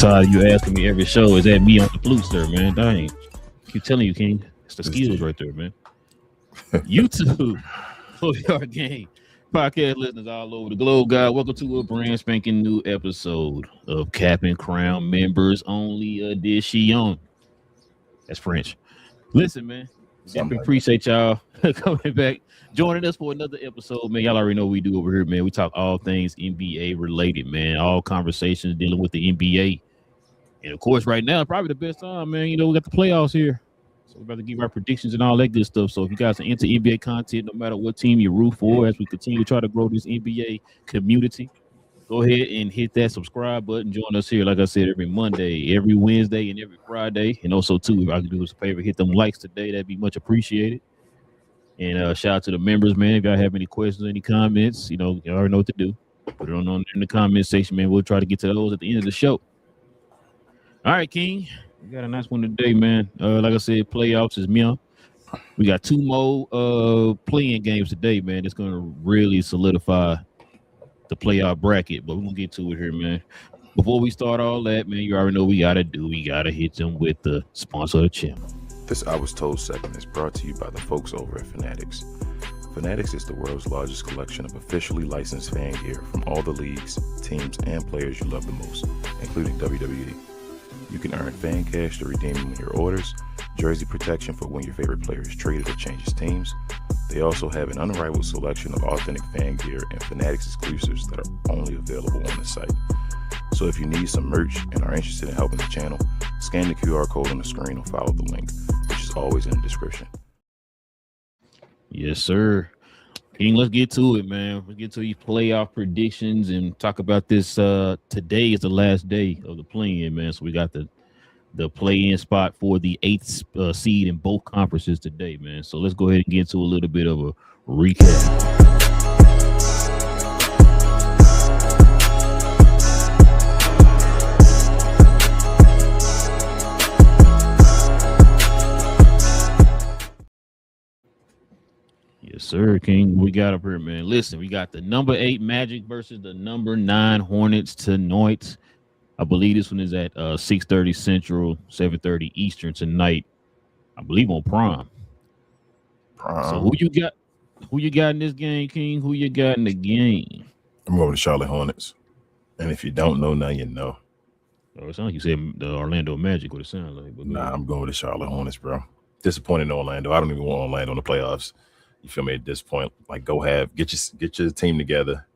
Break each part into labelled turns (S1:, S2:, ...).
S1: tired of you asking me every show, is that me on the flute, sir, man? Dang. Keep telling you, King. It's the skills right there, man. YouTube, GloYard Game. Podcast listeners all over the globe, guys. Welcome to a brand spanking new episode of Cap and Crown Members Only Edition. That's French. Listen, man. Definitely appreciate y'all coming back, joining us for another episode, man. Y'all already know what we do over here, man. We talk all things NBA related, man. All conversations dealing with the NBA. And of course, right now, probably the best time, man. You know, we got the playoffs here. So we're about to give our predictions and all that good stuff. So if you guys are into NBA content, no matter what team you root for, as we continue to try to grow this NBA community, go ahead and hit that subscribe button. Join us here, like I said, every Monday, every Wednesday, and every Friday. And also, too, if I could do us a favor, hit them likes today. That'd be much appreciated. And shout out to the members, man. If y'all have any questions, any comments, you know, you already know what to do. Put it on in the comment section, man. We'll try to get to those at the end of the show. All right, King. We got a nice one today, man. Like I said, playoffs is me. We got two more playing games today, man. It's going to really solidify the playoff bracket, but we're going to get to it here, man. Before we start all that, man, you already know what we got to do. We got to hit them with the sponsor of the channel.
S2: This I Was Told segment is brought to you by the folks over at Fanatics. Fanatics is the world's largest collection of officially licensed fan gear from all the leagues, teams, and players you love the most, including WWE. You can earn fan cash to redeem when your orders, jersey protection for when your favorite player is traded or changes teams. They also have an unrivaled selection of authentic fan gear and Fanatics exclusives that are only available on the site. So if you need some merch and are interested in helping the channel, scan the QR code on the screen or follow the link, which is always in the description.
S1: Yes, sir. King, let's get to it, man. Let's get to these playoff predictions and talk about this. Today is the last day of the play-in, man. So we got the play-in spot for the 8th seed in both conferences today, man. So let's go ahead and get into a little bit of a recap. Yes, sir, King. We got up here, man. Listen, we got the number 8 Magic versus the number 9 Hornets tonight. I believe this one is at 6:30 Central, 7:30 Eastern tonight. I believe on Prime. So who you got? Who you got in this game, King? Who you got in the game?
S2: I'm going with the Charlotte Hornets. And if you don't know, now you know.
S1: Oh, it sounds like you said the Orlando Magic. What it sounds like. But
S2: nah, I'm going with the Charlotte Hornets, bro. Disappointed in Orlando. I don't even want Orlando in the playoffs. You feel me? At this point, like, get your team together,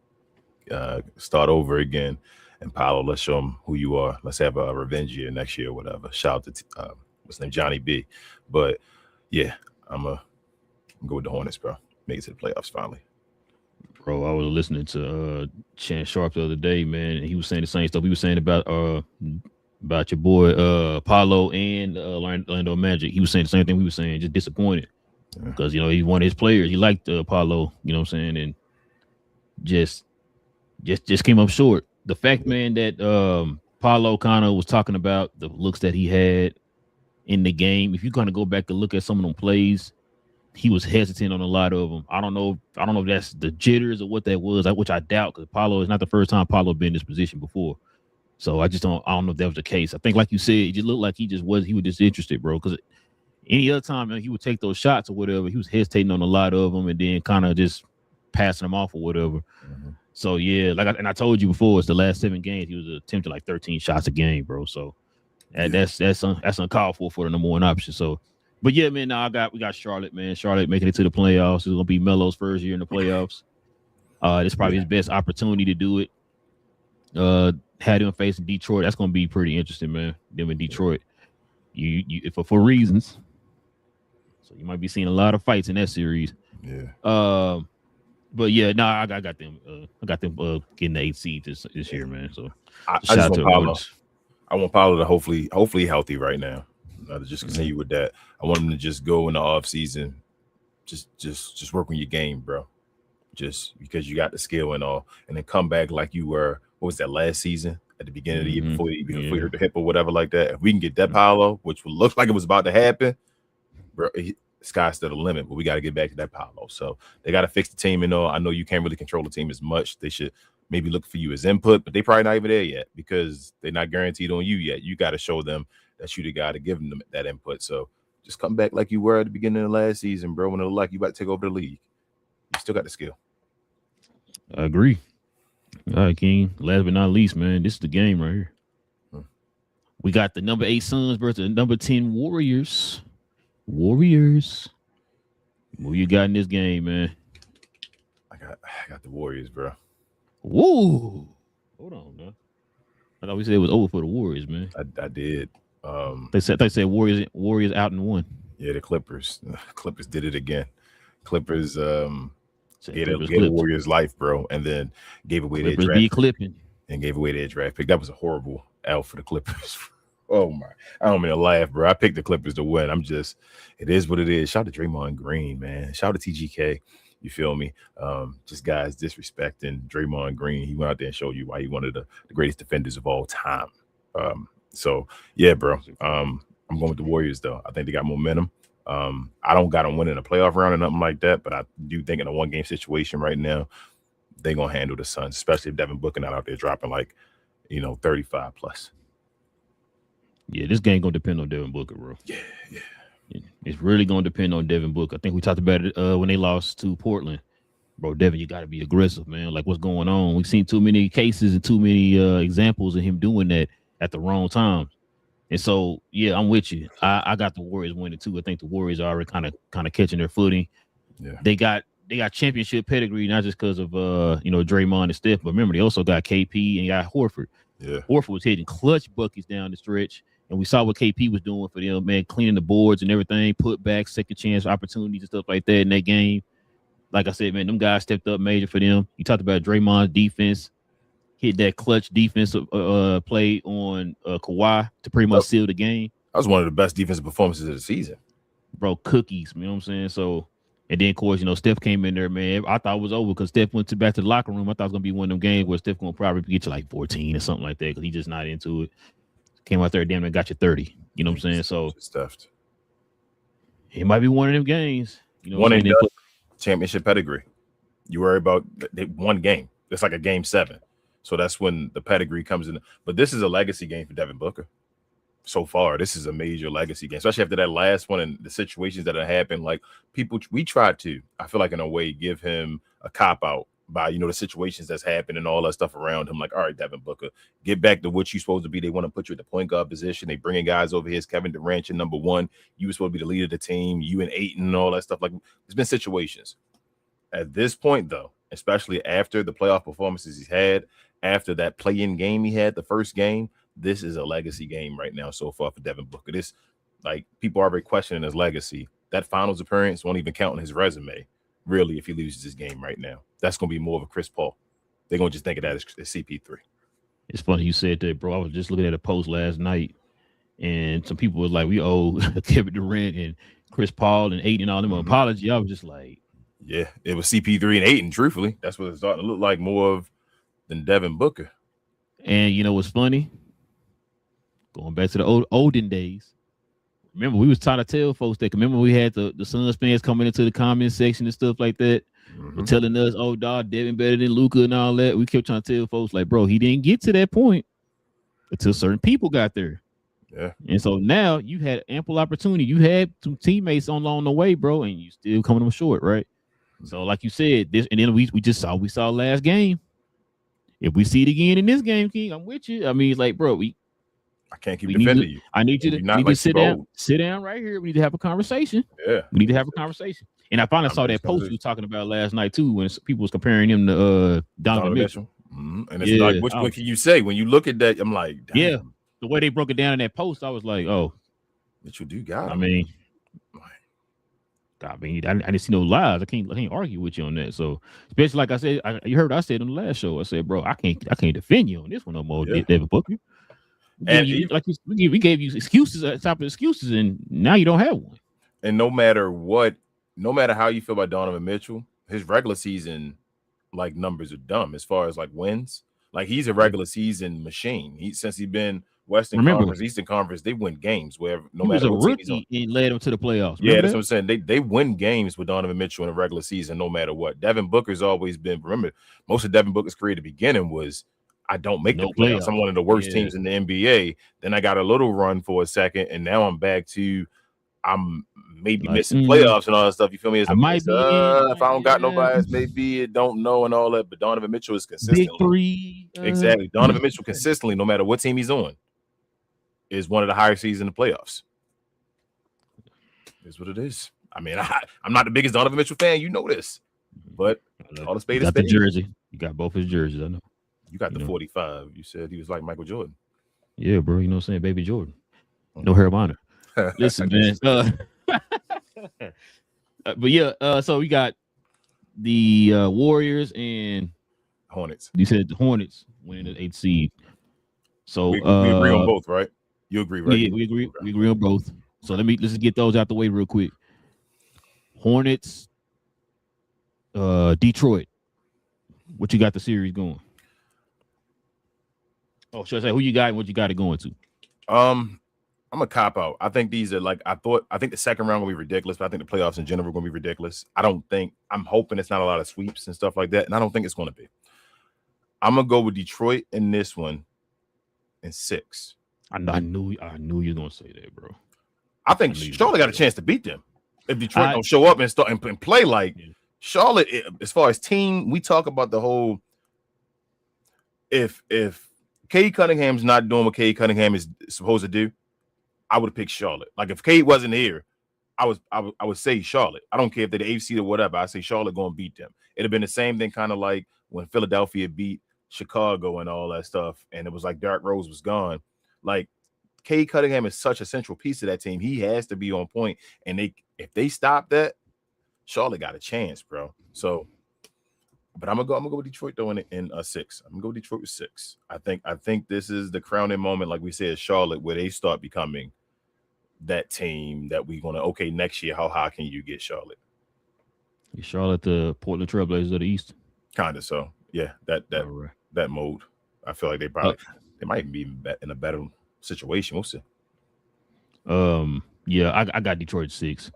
S2: start over again, and Paolo, let's show them who you are. Let's have a revenge year next year, or whatever. Shout out to what's his name, Johnny B. But yeah, I'm go with the Hornets, bro. Make it to the playoffs finally.
S1: Bro, I was listening to Chan Sharp the other day, man, and he was saying the same stuff he was saying about your boy Paolo and Orlando Magic. He was saying the same thing we were saying, just disappointed. Because, you know, he's one of his players. He liked Apollo, you know what I'm saying? And just came up short. The fact, man, that Paulo kind of was talking about the looks that he had in the game. If you kind of go back and look at some of them plays, he was hesitant on a lot of them. I don't know if that's the jitters or what that was, which I doubt, because Paulo is not the first time Paulo been in this position before. So I don't know if that was the case. I think, like you said, it just looked like he was disinterested, bro, because any other time, man, he would take those shots or whatever. He was hesitating on a lot of them and then kind of just passing them off or whatever. Mm-hmm. So, yeah, I told you before, it's the last 7 games. He was attempting like 13 shots a game, bro. So that's uncalled for the number 1 option. So, but yeah, man, we got Charlotte, man. Charlotte making it to the playoffs. It's gonna be Melo's first year in the playoffs. It's probably his best opportunity to do it. Had him facing Detroit. That's gonna be pretty interesting, man. Them in Detroit, you for reasons. So you might be seeing a lot of fights in that series.
S2: Yeah.
S1: But yeah, I got them. I got them getting the 8th seed this year, man. So
S2: I just want Paolo. I want Paolo to hopefully healthy right now. To just continue with that. I want him to just go in the off season, just work on your game, bro. Just because you got the skill and all, and then come back like you were. What was that last season? At the beginning of the year before you hurt the hip or whatever like that. If we can get that Paolo, which would look like it was about to happen, bro, sky's still the limit, but we got to get back to that Paolo. So they got to fix the team and all. I know you can't really control the team as much. They should maybe look for you as input, but they probably not even there yet because they're not guaranteed on you yet. You got to show them that you the guy to give them that input. So just come back like you were at the beginning of the last season, bro, when it looked like you about to take over the league. You still got the skill.
S1: I agree. All right, King. Last but not least, man, this is the game right here. We got the number 8 Suns versus the number 10 Warriors. Warriors. Who you got in this game, man?
S2: I got the Warriors, bro.
S1: Whoa. Hold on, man. I thought we said it was over for the Warriors, man.
S2: I did.
S1: They said Warriors out in one.
S2: Yeah, the Clippers. Clippers did it again. Clippers gave
S1: Clippers
S2: the Warriors life, bro, and then gave away their draft pick.
S1: Clipping.
S2: And gave away their draft pick. That was a horrible L for the Clippers. Oh my! I don't mean to laugh, bro. I picked the Clippers to win. It is what it is. Shout out to Draymond Green, man. Shout out to TGK. You feel me? Just guys disrespecting Draymond Green. He went out there and showed you why he one of the greatest defenders of all time. So yeah, bro. I'm going with the Warriors though. I think they got momentum. I don't got them winning a playoff round or nothing like that, but I do think in a 1-game situation right now, they're gonna handle the Suns, especially if Devin Booker not out there dropping 35 plus.
S1: Yeah, this game gonna depend on Devin Booker, bro.
S2: Yeah.
S1: It's really gonna depend on Devin Booker. I think we talked about it when they lost to Portland. Bro, Devin, you got to be aggressive, man. Like, what's going on? We've seen too many cases and too many examples of him doing that at the wrong time. And so, yeah, I'm with you. I got the Warriors winning too. I think the Warriors are already kind of catching their footing.
S2: Yeah,
S1: they got championship pedigree, not just because of Draymond and Steph, but remember they also got KP and got Horford.
S2: Yeah,
S1: Horford was hitting clutch buckets down the stretch. And we saw what KP was doing for them, man, cleaning the boards and everything, put back second chance opportunities and stuff like that in that game. Like I said, man, them guys stepped up major for them. You talked about Draymond's defense, hit that clutch defensive play on Kawhi to pretty much seal the game.
S2: That was one of the best defensive performances of the season.
S1: Bro, cookies, you know what I'm saying? So, and then, of course, Steph came in there, man. I thought it was over because Steph went back to the locker room. I thought it was going to be one of them games where Steph going to probably get you 14 or something like that because he's just not into it. Came out there, damn near got you 30. You know what I'm saying? So
S2: stuffed.
S1: It might be one of them games.
S2: One in the championship pedigree. You worry about one game. It's like a game 7. So that's when the pedigree comes in. But this is a legacy game for Devin Booker. So far, this is a major legacy game, especially after that last one and the situations that have happened. Like we tried to, I feel like in a way, give him a cop out by, the situations that's happened and all that stuff around him. Like, all right, Devin Booker, get back to what you're supposed to be. They want to put you at the point guard position. They bringing guys over here. Kevin Durant, number 1. You were supposed to be the leader of the team. You and Ayton and all that stuff. Like, there's been situations. At this point, though, especially after the playoff performances he's had, after that play-in game he had, the first game, this is a legacy game right now so far for Devin Booker. This, people are already questioning his legacy. That finals appearance won't even count on his resume. Really, if he loses this game right now, that's going to be more of a Chris Paul. They're going to just think of that as CP3.
S1: It's funny you said that, bro. I was just looking at a post last night, and some people was like, we owe Kevin Durant and Chris Paul and Ayton and all them an apology. I was just like,
S2: yeah, it was CP3 and Ayton, truthfully. That's what it's starting to look like more of than Devin Booker.
S1: And you know what's funny? Going back to the olden days, remember, we was trying to tell folks that. Remember, we had the Suns fans coming into the comment section and stuff like that, and telling us, "Oh, dog, Devin better than Luka and all that." We kept trying to tell folks, like, bro, he didn't get to that point until certain people got there.
S2: Yeah.
S1: And so now you had ample opportunity. You had some teammates along the way, bro, and you still coming up short, right? So, like you said, this, and then we saw last game. If we see it again in this game, King, I'm with you. I mean, it's like, bro,
S2: I can't keep defending you.
S1: I need you to sit down right here. We need to have a conversation.
S2: Yeah.
S1: We need to have a conversation. And I finally saw that post you were talking about last night too, when people was comparing him to Donovan Mitchell.
S2: And it's like, what can you say? When you look at that, I'm like, damn.
S1: Yeah. The way they broke it down in that post, I was like, oh.
S2: Mitchell do got
S1: him. I didn't see no lies. I can't argue with you on that. So, especially like I said, you heard what I said on the last show. I said, bro, I can't defend you on this one no more, Devin Booker. We gave you excuses on top of excuses, and now you don't have one.
S2: And no matter how you feel about Donovan Mitchell, his regular season numbers are dumb as far as wins. Like, he's a regular season machine. Since he's been Western
S1: Remember,
S2: Conference, Eastern Conference, they win games where no
S1: he was
S2: matter
S1: a
S2: what team he's on.
S1: rookie and led him to the playoffs.
S2: Yeah,
S1: Remember
S2: that's
S1: that?
S2: what I'm saying. They win games with Donovan Mitchell in the regular season, no matter what. Devin Booker's always been. Remember, most of Devin Booker's career at the beginning was, I don't make the playoffs. I'm one of the worst teams in the NBA. Then I got a little run for a second, and now I'm back to I'm maybe like, missing playoffs and all that stuff. You feel me? It's
S1: I might be
S2: if I don't got nobody, maybe don't know and all that. But Donovan Mitchell is consistently
S1: big three.
S2: Exactly. Donovan Mitchell consistently, no matter what team he's on, is one of the higher seeds in the playoffs. Is what it is. I mean, I'm not the biggest Donovan Mitchell fan. You know this. But all the spade is
S1: the jersey. You got both his jerseys. I know.
S2: You got the 45. You said he was like Michael Jordan.
S1: Yeah, bro. You know what I'm saying? Baby Jordan. No hair of honor. Listen, man. But yeah, so we got the Warriors and
S2: Hornets.
S1: You said the Hornets winning the 8th seed. So
S2: we agree on both, right? You agree, right?
S1: Yeah, we agree. Okay. We agree on both. So let's just get those out the way real quick. Hornets, Detroit. What you got the series going? Oh, should I say who you got and what you got it going to?
S2: I'm a cop out. I think these are like I think the second round will be ridiculous, but I think the playoffs in general are going to be ridiculous. I'm hoping it's not a lot of sweeps and stuff like that, and I don't think it's going to be. I'm gonna go with Detroit in this one in 6.
S1: I knew you were gonna say that, bro.
S2: I think Charlotte got a chance to beat them if Detroit don't show up and start and play like Charlotte. As far as team, we talk about the whole. If Cade Cunningham's not doing what Cade Cunningham is supposed to do, I would have picked Charlotte. Like if Cade wasn't here, I would say Charlotte. I don't care if they're the 8th seed or whatever. I say Charlotte going to beat them. It'd have been the same thing, kind of like when Philadelphia beat Chicago and all that stuff, and it was like Derrick Rose was gone. Like Cade Cunningham is such a central piece of that team. He has to be on point, and if they stop that, Charlotte got a chance, bro. So, but I'm gonna go with Detroit though in 6. I'm gonna go Detroit with 6. I think this is the crowning moment, like we said, Charlotte, where they start becoming that team that we're gonna next year. How high can you get Charlotte?
S1: Is Charlotte the Portland Trailblazers of the East?
S2: Kinda so. Yeah, that mode. I feel like they might be in a better situation. We'll see.
S1: Yeah, I got Detroit 6.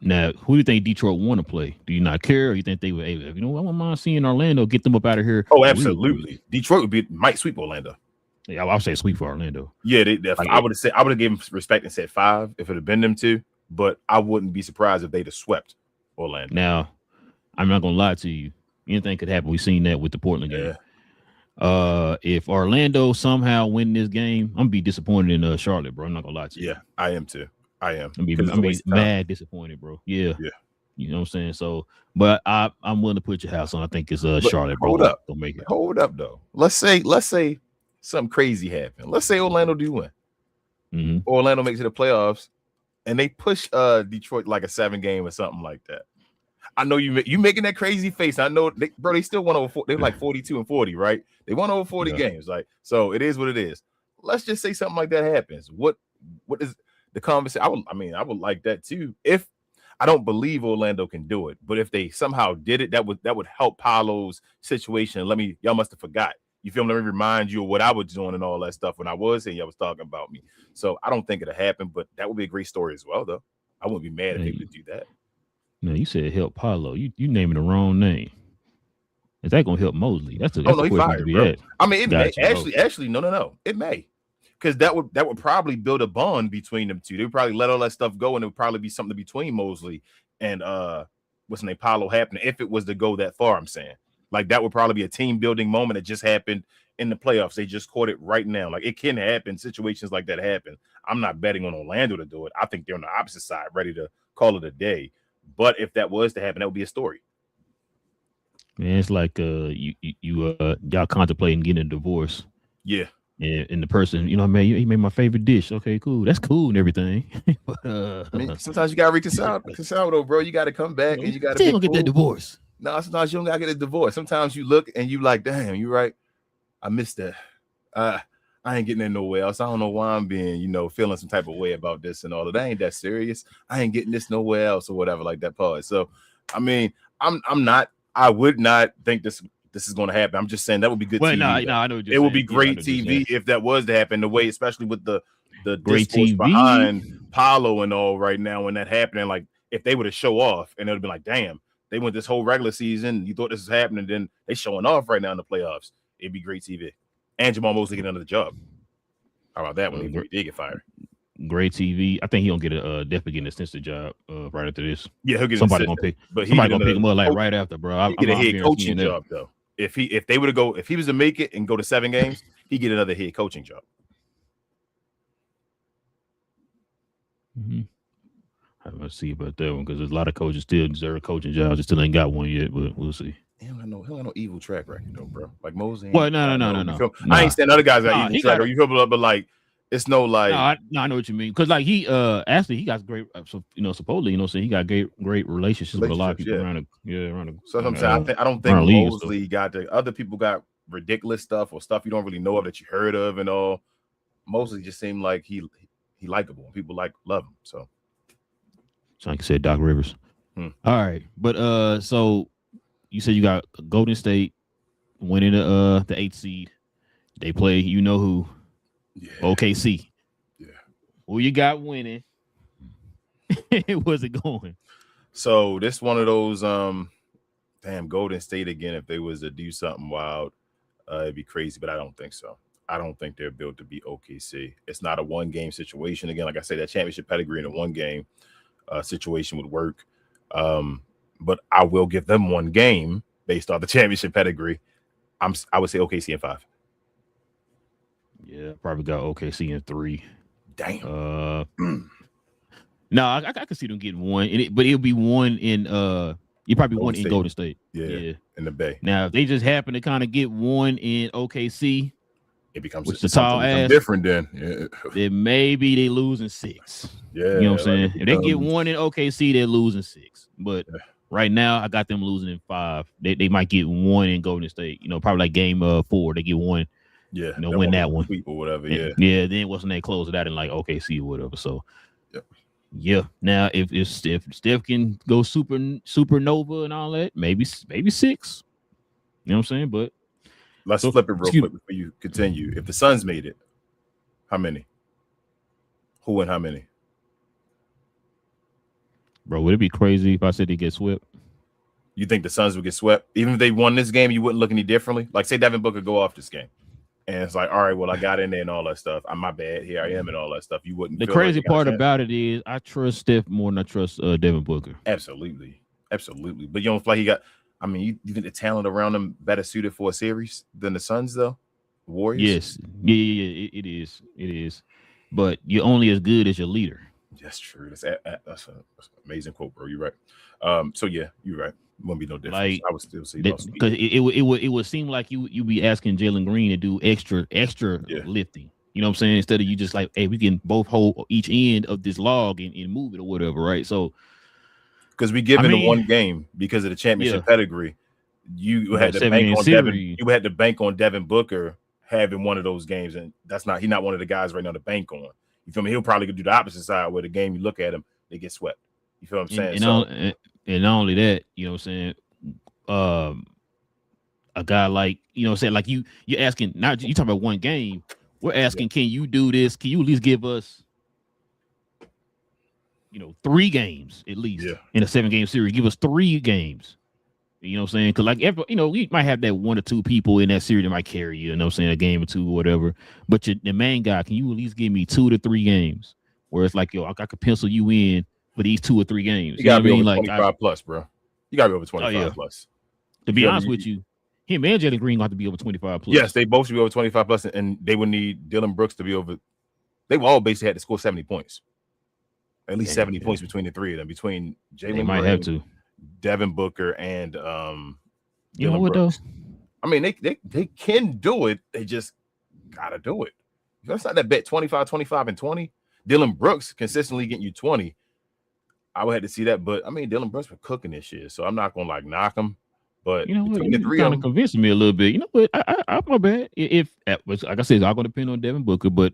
S1: Now, who do you think Detroit want to play? Do you not care, or you think they would? I wouldn't mind seeing Orlando get them up out of here.
S2: Oh, absolutely. Detroit might sweep Orlando.
S1: Yeah, I'll say sweep for Orlando.
S2: Yeah, I would have given them respect and said 5 if it had been them 2, but I wouldn't be surprised if they'd have swept Orlando.
S1: Now, I'm not gonna lie to you. Anything could happen. We've seen that with the Portland game. If Orlando somehow win this game, I'm gonna be disappointed in Charlotte, bro. I'm not gonna lie to you.
S2: Yeah, I am too. I am.
S1: I'm mad disappointed, bro. Yeah. You know what I'm saying? So, but I'm willing to put your house on. I think it's Charlotte, bro.
S2: Hold up.
S1: Don't make it.
S2: Hold up, though. Let's say something crazy happened. Let's say Orlando do win.
S1: Mm-hmm.
S2: Orlando makes it to the playoffs, and they push Detroit like a 7-game or something like that. I know you making that crazy face. I know, they still won over. They're like 42-40, right? They won over 40 games, like so. It is what it is. Let's just say something like that happens. What is the conversation? I would like that too. If I don't believe Orlando can do it, but if they somehow did it, that would help Paolo's situation. Y'all must have forgot. You feel me? Let me remind you of what I was doing and all that stuff when I was here. Y'all was talking about me. So I don't think it'll happen, but that would be a great story as well, though. I wouldn't be mad if they would do that.
S1: No, you said help Paolo. You naming the wrong name. Is that gonna help Mosley? That's a
S2: he fired, bro. I mean, it may actually no. It may, because that would probably build a bond between them two. They would probably let all that stuff go, and it would probably be something between Mosley and what's his name, Paolo happening. If it was to go that far, I'm saying like that would probably be a team building moment that just happened in the playoffs. They just caught it right now. Like it can happen. Situations like that happen. I'm not betting on Orlando to do it. I think they're on the opposite side, ready to call it a day. But if that was to happen, that would be a story.
S1: Man, it's like y'all contemplating getting a divorce.
S2: Yeah.
S1: And the person, man, he made my favorite dish. Okay, cool. That's cool and everything. But,
S2: I mean, sometimes you gotta reconcile though, bro. You gotta come back and you gotta
S1: still get that divorce.
S2: No, sometimes you don't gotta get a divorce. Sometimes you look and you like, damn, you're right. I missed that. I ain't getting in nowhere else. I don't know why I'm being, feeling some type of way about this and all of that. Ain't that serious. I ain't getting this nowhere else or whatever like that part. So, I mean, I would not think this this is going to happen. I'm just saying that would be good
S1: Well,
S2: TV.
S1: I know what you're
S2: it
S1: saying.
S2: would be great TV if that was to happen. The way, especially with the
S1: great
S2: discourse
S1: TV
S2: behind Paulo and all right now, when that happening, like if they were to show off, and it would be like, damn, they went this whole regular season. You thought this was happening, then they showing off right now in the playoffs. It'd be great TV. And Jamal Mosley get another job. How about that when he did get fired?
S1: Great TV. I think he gonna get definitely get an assistant job right after this.
S2: Yeah, he'll get
S1: somebody gonna pick him up like right after, bro.
S2: He get a head coaching job though. If they were to go, if he was to make it and go to 7 games, he get another head coaching job.
S1: Mm-hmm. I'm gonna see about that one because there's a lot of coaches still deserve coaching jobs. They still ain't got one yet, but we'll see.
S2: He don't have no evil track record though, bro. Like Mosley.
S1: Well, no.
S2: I ain't saying other guys got evil track record. You feel, but like it's no like.
S1: No, I know what you mean. Because like he actually he got great, supposedly saying he got great relationships with a lot of people around the.
S2: So I'm saying I don't think Mosley got the other people got ridiculous stuff or stuff you don't really know of that you heard of and all. Mosley just seemed like he likable and people love him. So
S1: like you said, Doc Rivers. All right, but so you said you got Golden State winning the 8th seed. They play who. Yeah. OKC.
S2: Yeah.
S1: Who you got winning? Where's it going?
S2: So this one of those damn Golden State again. If they was to do something wild, it'd be crazy, but I don't think so. I don't think they're built to be OKC. It's not a 1-game situation. Again, like I said, that championship pedigree in a 1-game situation would work. But I will give them 1 game based off the championship pedigree. I would say OKC in 5.
S1: Yeah, probably got OKC in 3.
S2: Damn.
S1: No, I could see them getting 1, but it'll be 1 in you probably 1 in Golden State.
S2: Yeah, in the Bay.
S1: Now, if they just happen to kind of get 1 in OKC,
S2: it becomes
S1: the tall ass
S2: different. Then
S1: then maybe they losing 6.
S2: Yeah,
S1: you know what I'm saying. If they get 1 in OKC, they're losing 6. But right now, I got them losing in 5. They might get 1 in Golden State. Probably like game 4, they get 1.
S2: Yeah,
S1: win that one
S2: or whatever. Yeah,
S1: yeah. Then what's the name? Close it out in like OKC or whatever. So, yeah. Now if Steph can go supernova and all that, maybe 6. You know what I'm saying? But
S2: let's flip it real quick before you continue. If the Suns made it, how many? Who and how many?
S1: Bro, would it be crazy if I said they get swept?
S2: You think the Suns would get swept? Even if they won this game, you wouldn't look any differently? Like, say Devin Booker go off this game. And it's like, all right, well, I got in there and all that stuff. I'm my bad. Here I am and all that stuff. You wouldn't.
S1: The crazy part about it is I trust Steph more than I trust Devin Booker.
S2: Absolutely. But you don't feel like he got. I mean, you think the talent around him better suited for a series than the Suns, though? Warriors.
S1: Yes. Yeah. It is. But you're only as good as your leader.
S2: That's true. That's an amazing quote, bro. You're right. So yeah, you're right. Wouldn't be no difference.
S1: Like,
S2: I would still say
S1: because it would seem like you be asking Jalen Green to do extra lifting. You know what I'm saying? Instead of you just like, hey, we can both hold each end of this log and move it or whatever, right? So
S2: because we give it a 1 game because of the championship pedigree, you had to bank on Devin. You had to bank on Devin Booker having one of those games, and he's not one of the guys right now to bank on. You feel me? He'll probably do the opposite side where the game you look at him, they get swept. You feel what I'm saying?
S1: And not only that, you know what I'm saying? A guy like, you know what I'm saying? Like you're asking, not you talking about 1 game. We're asking, can you do this? Can you at least give us, 3 games at least in a 7-game series? Give us 3 games. You know what I'm saying? Because like we might have that 1 or 2 people in that series that might carry you know what I'm saying, a game or 2 or whatever. But the main guy, can you at least give me 2 to 3 games where it's like, I could pencil you in for these 2 or 3 games?
S2: You gotta be over 25 plus, bro. You gotta be over 25 plus.
S1: To be honest with you, him and Jalen Green got to be over 25 plus.
S2: Yes, they both should be over 25 plus, and they would need Dylan Brooks to be over. They all basically had to score 70 points. At least 70 points between the 3 of them. Between Jalen
S1: might have to.
S2: Devin Booker and
S1: you know what though?
S2: I mean, they can do it. They just gotta do it. That's not that bet 25, 25, and 20. Dylan Brooks consistently getting you 20. I would have to see that, but I mean, Dylan Brooks been cooking this year, so I'm not gonna like knock him. But
S1: you know what? You kind of convincing me a little bit. You know what? I'm my bad. If like I said, it's all gonna depend on Devin Booker, but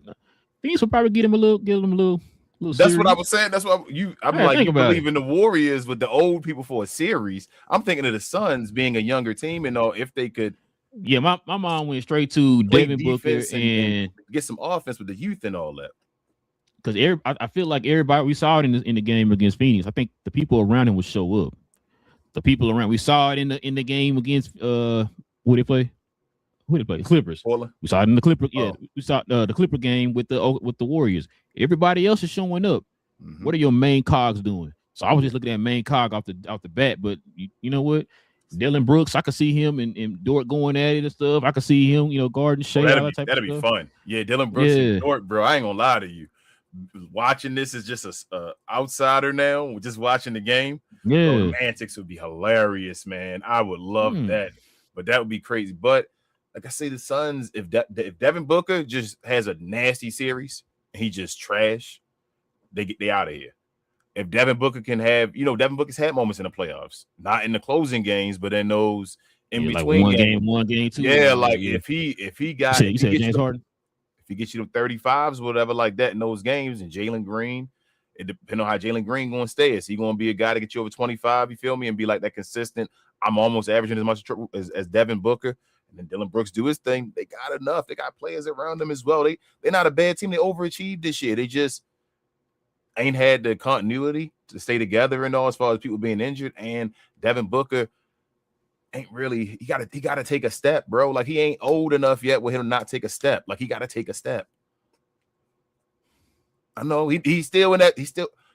S1: things will probably get him a little
S2: That's what I was saying. That's what I'm like. You believe in the Warriors with the old people for a series. I'm thinking of the Suns being a younger team, and if they could.
S1: Yeah, my mom went straight to Devin Booker and
S2: get some offense with the youth and all that.
S1: Because I feel like everybody, we saw it in the game against Phoenix. I think the people around him would show up. The people around, we saw it in the game against who they play? Who they play? Clippers.
S2: Portland.
S1: We saw it in the Clipper. Yeah, we saw the Clipper game with the Warriors. Everybody else is showing up. Mm-hmm. What are your main cogs doing? So I was just looking at main cog off the bat, but you know what? Dylan Brooks, I could see him and Dort going at it and stuff. I could see him, guarding Shea.
S2: That'd be fun. Yeah, Dylan Brooks and Dort, bro. I ain't gonna lie to you. Watching this is just a outsider now. Just watching the game.
S1: Yeah,
S2: the antics would be hilarious, man. I would love that, but that would be crazy. But like I say, the Suns, if Devin Booker just has a nasty series, and he just trash, they out of here. If Devin Booker can have, Devin Booker's had moments in the playoffs, not in the closing games, but in those in between
S1: like one game, two.
S2: Yeah, like if he got,
S1: you said James Harden.
S2: If he gets you them 35s, whatever like that in those games, and Jalen Green, it depends on how Jalen Green going to stay. Is he going to be a guy to get you over 25? You feel me? And be like that consistent. I'm almost averaging as much as Devin Booker. And then Dylan Brooks do his thing. They got enough. They got players around them as well. They're not a bad team. They overachieved this year. They just ain't had the continuity to stay together and all as far as people being injured. And Devin Booker ain't really, he gotta take a step, bro. Like he ain't old enough yet with him to not take a step. Like he gotta take a step. I know he's still in that,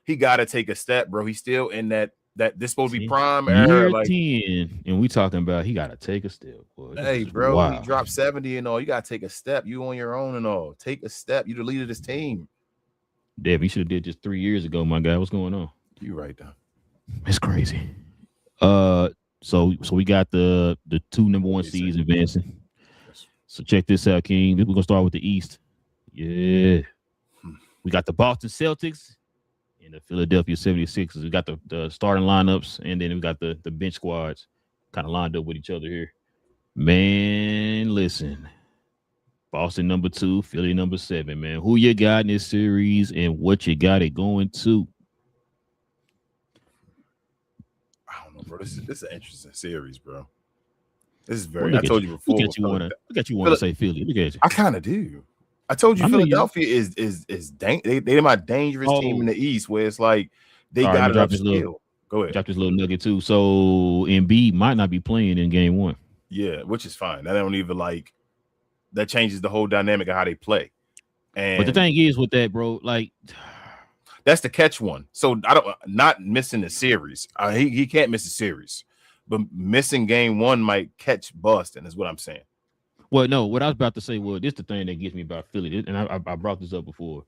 S2: he gotta take a step, bro. He's still in that this supposed to be prime era. Like
S1: 10, and we talking about he gotta take a step. Boy,
S2: hey, bro, he dropped 70 and all. You gotta take a step. You on your own and all. Take a step. You the leader of this team.
S1: Devin, you should have did just 3 years ago, my guy. What's going on?
S2: You right though.
S1: It's crazy. So we got the two number one seeds advancing. So check this out, King. We're gonna start with the East. Yeah. We got the Boston Celtics and the Philadelphia 76ers. We got the starting lineups, and then we got the bench squads kind of lined up with each other here. Man, listen. Boston number 2, Philly number 7, man. Who you got in this series and what you got it going to?
S2: I don't know, bro. This is an interesting series, bro. This is very. I told you before.
S1: Look at you want to say Philly. Look at you.
S2: I kind of do. I told you Philadelphia is they're my dangerous team in the East, where it's like they got enough skill. Go ahead.
S1: Drop this little nugget too. So Embiid might not be playing in game 1.
S2: Yeah, which is fine. I don't even like. That changes the whole dynamic of how they play.
S1: But the thing is with that, bro, like
S2: that's the catch one. So not missing the series. He can't miss the series, but missing game 1 might catch Boston is what I'm saying.
S1: Well, no, what I was about to say was this: the thing that gets me about Philly, and I brought this up before.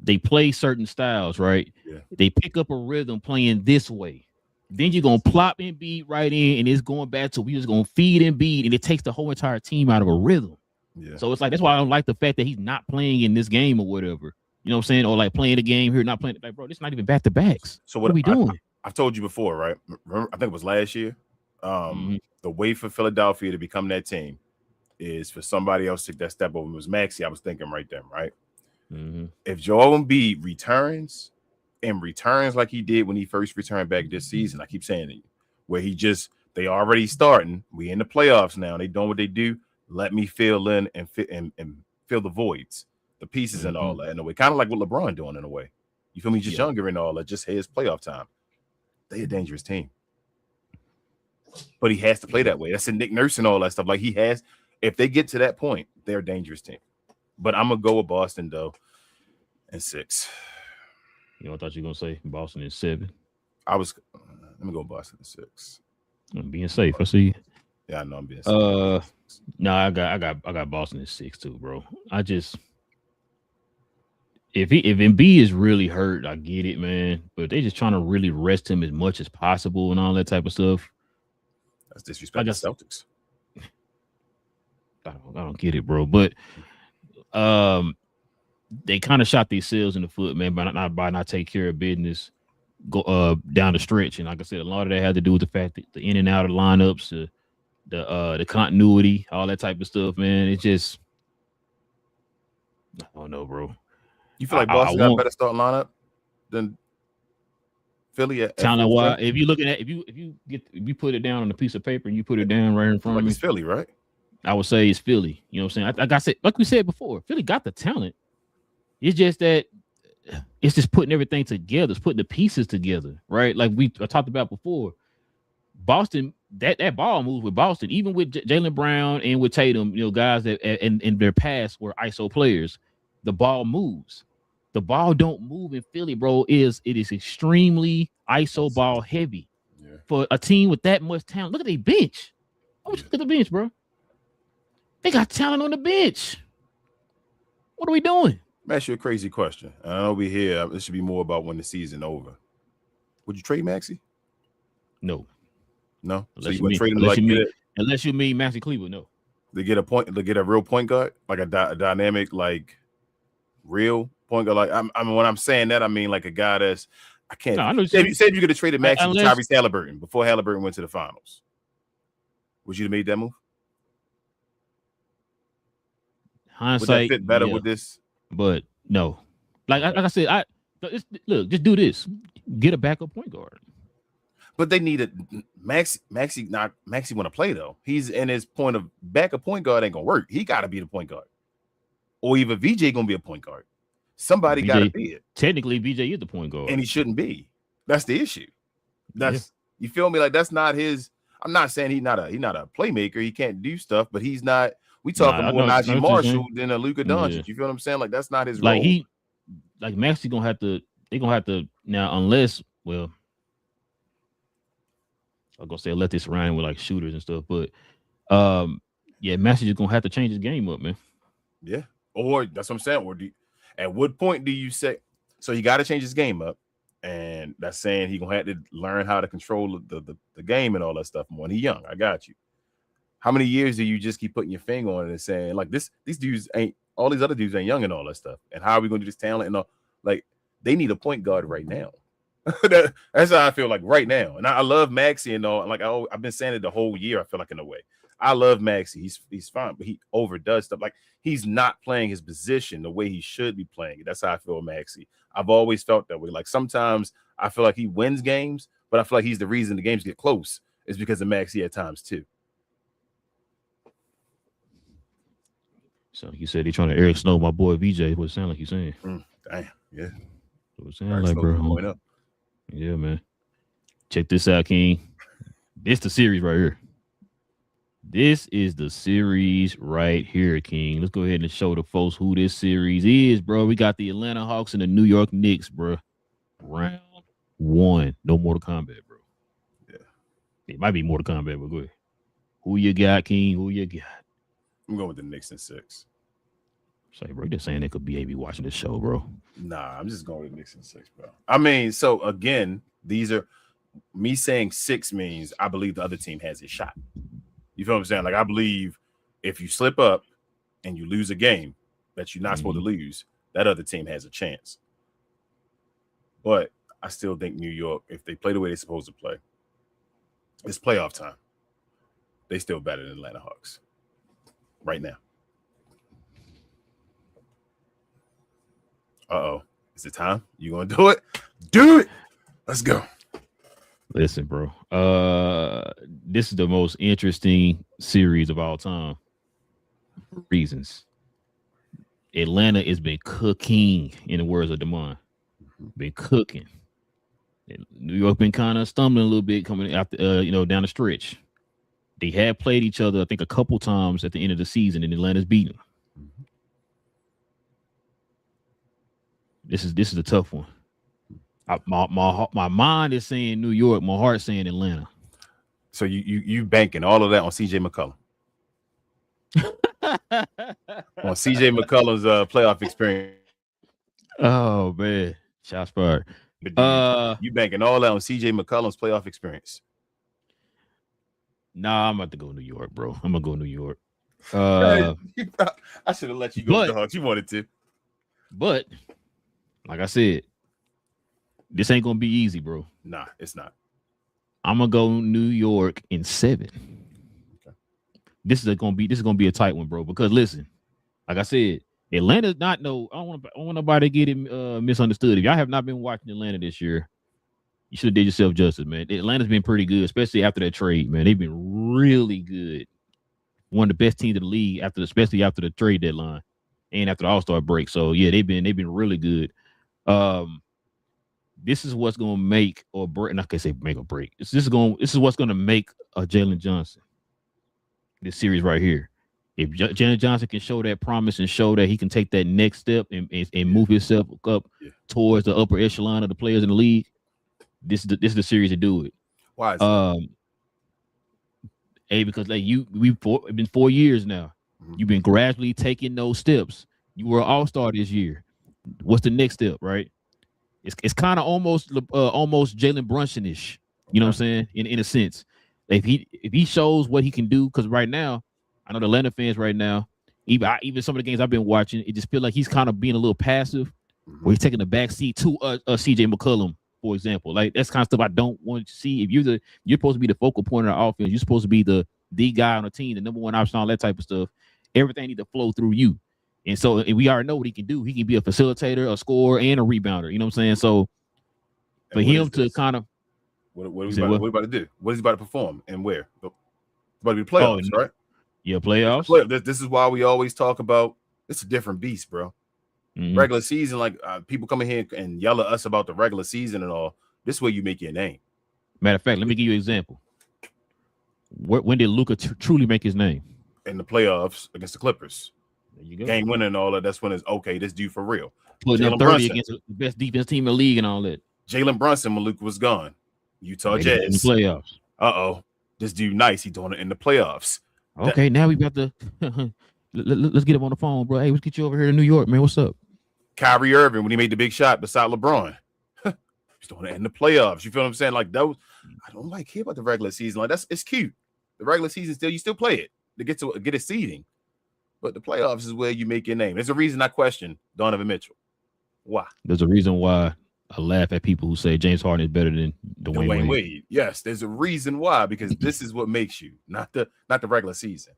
S1: They play certain styles, right?
S2: Yeah.
S1: They pick up a rhythm playing this way. Then you're gonna plop Embiid right in, and it's going back to we just gonna feed Embiid, and it takes the whole entire team out of a rhythm.
S2: Yeah.
S1: So it's like that's why I don't like the fact that he's not playing in this game or whatever. You know what I'm saying? Or like playing the game here, not playing. Like, bro, this is not even back to backs. So what are we doing?
S2: I've told you before, right? Remember, I think it was last year. The way for Philadelphia to become that team is for somebody else to take that step over. It was Maxey. I was thinking right then, right?
S1: Mm-hmm.
S2: If Joel Embiid returns like he did when he first returned back this season, I keep saying it, where they already starting. We in the playoffs now. They doing what they do. Let me fill in and fill the voids, the pieces and all that in a way. Kind of like what LeBron doing in a way. You feel me? Just younger and all that. Just his playoff time. They a dangerous team. But he has to play that way. That's a Nick Nurse and all that stuff. Like he has, if they get to that point, they're a dangerous team. But I'm going to go with Boston, though, and 6.
S1: You know, I thought you were going to say Boston is 7.
S2: Let me go Boston in 6.
S1: I'm being safe. I see.
S2: Yeah, I know I'm being safe.
S1: No, I got Boston at 6 too, bro. I just if Embiid is really hurt, I get it, man. But they just trying to really rest him as much as possible and all that type of stuff.
S2: That's disrespect to Celtics.
S1: I don't get it, bro. But they kind of shot themselves in the foot, man, by not take care of business go down the stretch. And like I said, a lot of that had to do with the fact that the in and out of lineups, the continuity, all that type of stuff, man. It's just I don't know, bro.
S2: You feel like Boston got a better starting lineup than Philly at
S1: talent wise? If you looking at if you put it down on a piece of paper and you put it down right in front of me,
S2: it's Philly, right?
S1: I would say it's Philly. You know what I'm saying? Like I said, like we said before, Philly got the talent. It's just that it's just putting everything together. It's putting the pieces together, right? Like we talked about before. Boston, that ball moves with Boston, even with Jaylen Brown and with Tatum, you know, guys that in their past were ISO players. The ball moves. The ball don't move in Philly, bro. It is extremely ISO ball heavy for a team with that much talent. Look at their bench. Look at the bench, bro. They got talent on the bench. What are we doing?
S2: Let me ask you a crazy question. I know we here. This should be more about when the season over. Would you trade Maxey?
S1: No.
S2: No.
S1: Unless
S2: so you
S1: you
S2: would
S1: mean,
S2: trade him
S1: unless you mean Maxey Cleveland, no.
S2: They get a real point guard, like a dynamic, like real point guard. Like I mean, when I'm saying that, I mean like a guy that's I can't. No, I know say if you could have traded Maxey for Tyrese Halliburton before Halliburton went to the finals, would you have made that move?
S1: Hindsight,
S2: would that fit better with this?
S1: But no, like I said, look, just do this: get a backup point guard.
S2: But they need a Maxey want to play though. He's in his point of backup point guard ain't gonna work. He got to be the point guard, or even VJ gonna be a point guard. Somebody got to be it.
S1: Technically, VJ is the point guard,
S2: and he shouldn't be. That's the issue. You feel me? Like that's not his. I'm not saying he's not a playmaker. He can't do stuff, but he's not. We talking more Najee Marshall than a Luka Doncic. Yeah. You feel what I'm saying? Like that's not his role.
S1: Like Maxey gonna have to. They gonna have to now, unless I'm gonna say let this rhyme with like shooters and stuff, but Maxey is gonna have to change his game up, man.
S2: Yeah, or that's what I'm saying. Or at what point do you say? So he got to change his game up, and that's saying he gonna have to learn how to control the game and all that stuff more. And he's young. I got you. How many years do you just keep putting your finger on it and saying like these dudes ain't all these other dudes ain't young and all that stuff? And how are we gonna do this talent and all? Like they need a point guard right now. That's how I feel like right now. And I love Maxey and all. Like I've been saying it the whole year. I feel like in a way, I love Maxey. He's fine, but he overdoes stuff. Like he's not playing his position the way he should be playing it. That's how I feel with Maxey. I've always felt that way. Like sometimes I feel like he wins games, but I feel like he's the reason the games get close. It's because of Maxey at times too.
S1: So you said he's trying to Eric Snow, my boy VJ. What it sound like he's saying?
S2: Damn, yeah.
S1: What it sound like, bro? Yeah, man. Check this out, King. This the series right here. This is the series right here, King. Let's go ahead and show the folks who this series is, bro. We got the Atlanta Hawks and the New York Knicks, bro. Round 1. No Mortal Kombat, bro. Yeah. It might be Mortal Kombat, but go ahead. Who you got, King? Who you got?
S2: I'm going with the Knicks in 6.
S1: Say, bro, just saying they could be watching this show, bro.
S2: Nah, I'm just going with Knicks in 6, bro. I mean, so again, these are me saying 6 means I believe the other team has a shot. You feel what I'm saying? Like I believe if you slip up and you lose a game that you're not supposed to lose, that other team has a chance. But I still think New York, if they play the way they're supposed to play, it's playoff time. They still better than Atlanta Hawks right now. Uh-oh. Is it time? You gonna do it? Do it. Let's go.
S1: Listen, bro. This is the most interesting series of all time. Reasons. Atlanta has been cooking, in the words of Damon. Been cooking. New York been kind of stumbling a little bit coming after down the stretch. They have played each other, I think, a couple times at the end of the season, and Atlanta's beaten. This is a tough one. My mind is saying New York, my heart saying Atlanta.
S2: So you banking all of that on CJ McCollum. On CJ McCollum's playoff experience.
S1: Oh man, shots fired.
S2: You banking all that on CJ McCollum's playoff experience.
S1: Nah, I'm about to go New York, bro. I'm gonna go New York.
S2: I should have let you go to the Hawks. You wanted to.
S1: But like I said, this ain't gonna be easy, bro.
S2: Nah, it's not.
S1: I'm gonna go New York in 7. Okay. This is gonna be a tight one, bro. Because listen, like I said, Atlanta's not no. I don't want nobody to get it misunderstood. If y'all have not been watching Atlanta this year, you should have did yourself justice, man. Atlanta's been pretty good, especially after that trade, man. They've been really good. One of the best teams in the league especially after the trade deadline and after the All-Star break. So yeah, they've been really good. This is what's gonna make or break. Not gonna say make or break. This is what's gonna make a Jalen Johnson. This series right here. If Jalen Johnson can show that promise and show that he can take that next step and move himself up towards the upper echelon of the players in the league, this is the series to do it.
S2: Why is that?
S1: Because like we've been 4 years now. Mm-hmm. You've been gradually taking those steps. You were an all-star this year. What's the next step, right? It's kind of almost Jalen Brunson-ish. You know what I'm saying? In a sense, if he shows what he can do, because right now, I know the Atlanta fans right now, even some of the games I've been watching, it just feel like he's kind of being a little passive, where he's taking the back seat to CJ McCollum, for example. Like that's kind of stuff I don't want to see. If you're supposed to be the focal point of the offense, you're supposed to be the guy on the team, the number one option, all that type of stuff. Everything need to flow through you. And so we already know what he can do. He can be a facilitator, a scorer, and a rebounder. You know what I'm saying? So for him to kind of
S2: what are we about to do? What is he about to perform and where? It's about to be playoffs, right?
S1: Yeah, playoffs.
S2: This is why we always talk about it's a different beast, bro. Mm-hmm. Regular season, like people come in here and yell at us about the regular season and all. This is where you make your name.
S1: Matter of fact, let me give you an example. When did Luka truly make his name?
S2: In the playoffs against the Clippers.
S1: There you go.
S2: Game winning and all that. That's when it's okay. This dude for real.
S1: Putting up 30 against the best defense team in the league and all that.
S2: Jalen Brunson when Luka was gone. Utah Jazz.
S1: In the playoffs.
S2: This dude nice. He doing it in the playoffs.
S1: Okay, now we got to let's get him on the phone, bro. Hey, let's get you over here to New York, man. What's up?
S2: Kyrie Irving when he made the big shot beside LeBron. He's doing it in the playoffs. You feel what I'm saying? Like those, I don't like care about the regular season. Like it's cute. The regular season you still play it to get a seeding. But the playoffs is where you make your name. There's a reason I question Donovan Mitchell. Why? There's
S1: a reason why I laugh at people who say James Harden is better than Dwayne Wade.
S2: Yes, there's a reason why, because this is what makes you, not the regular season.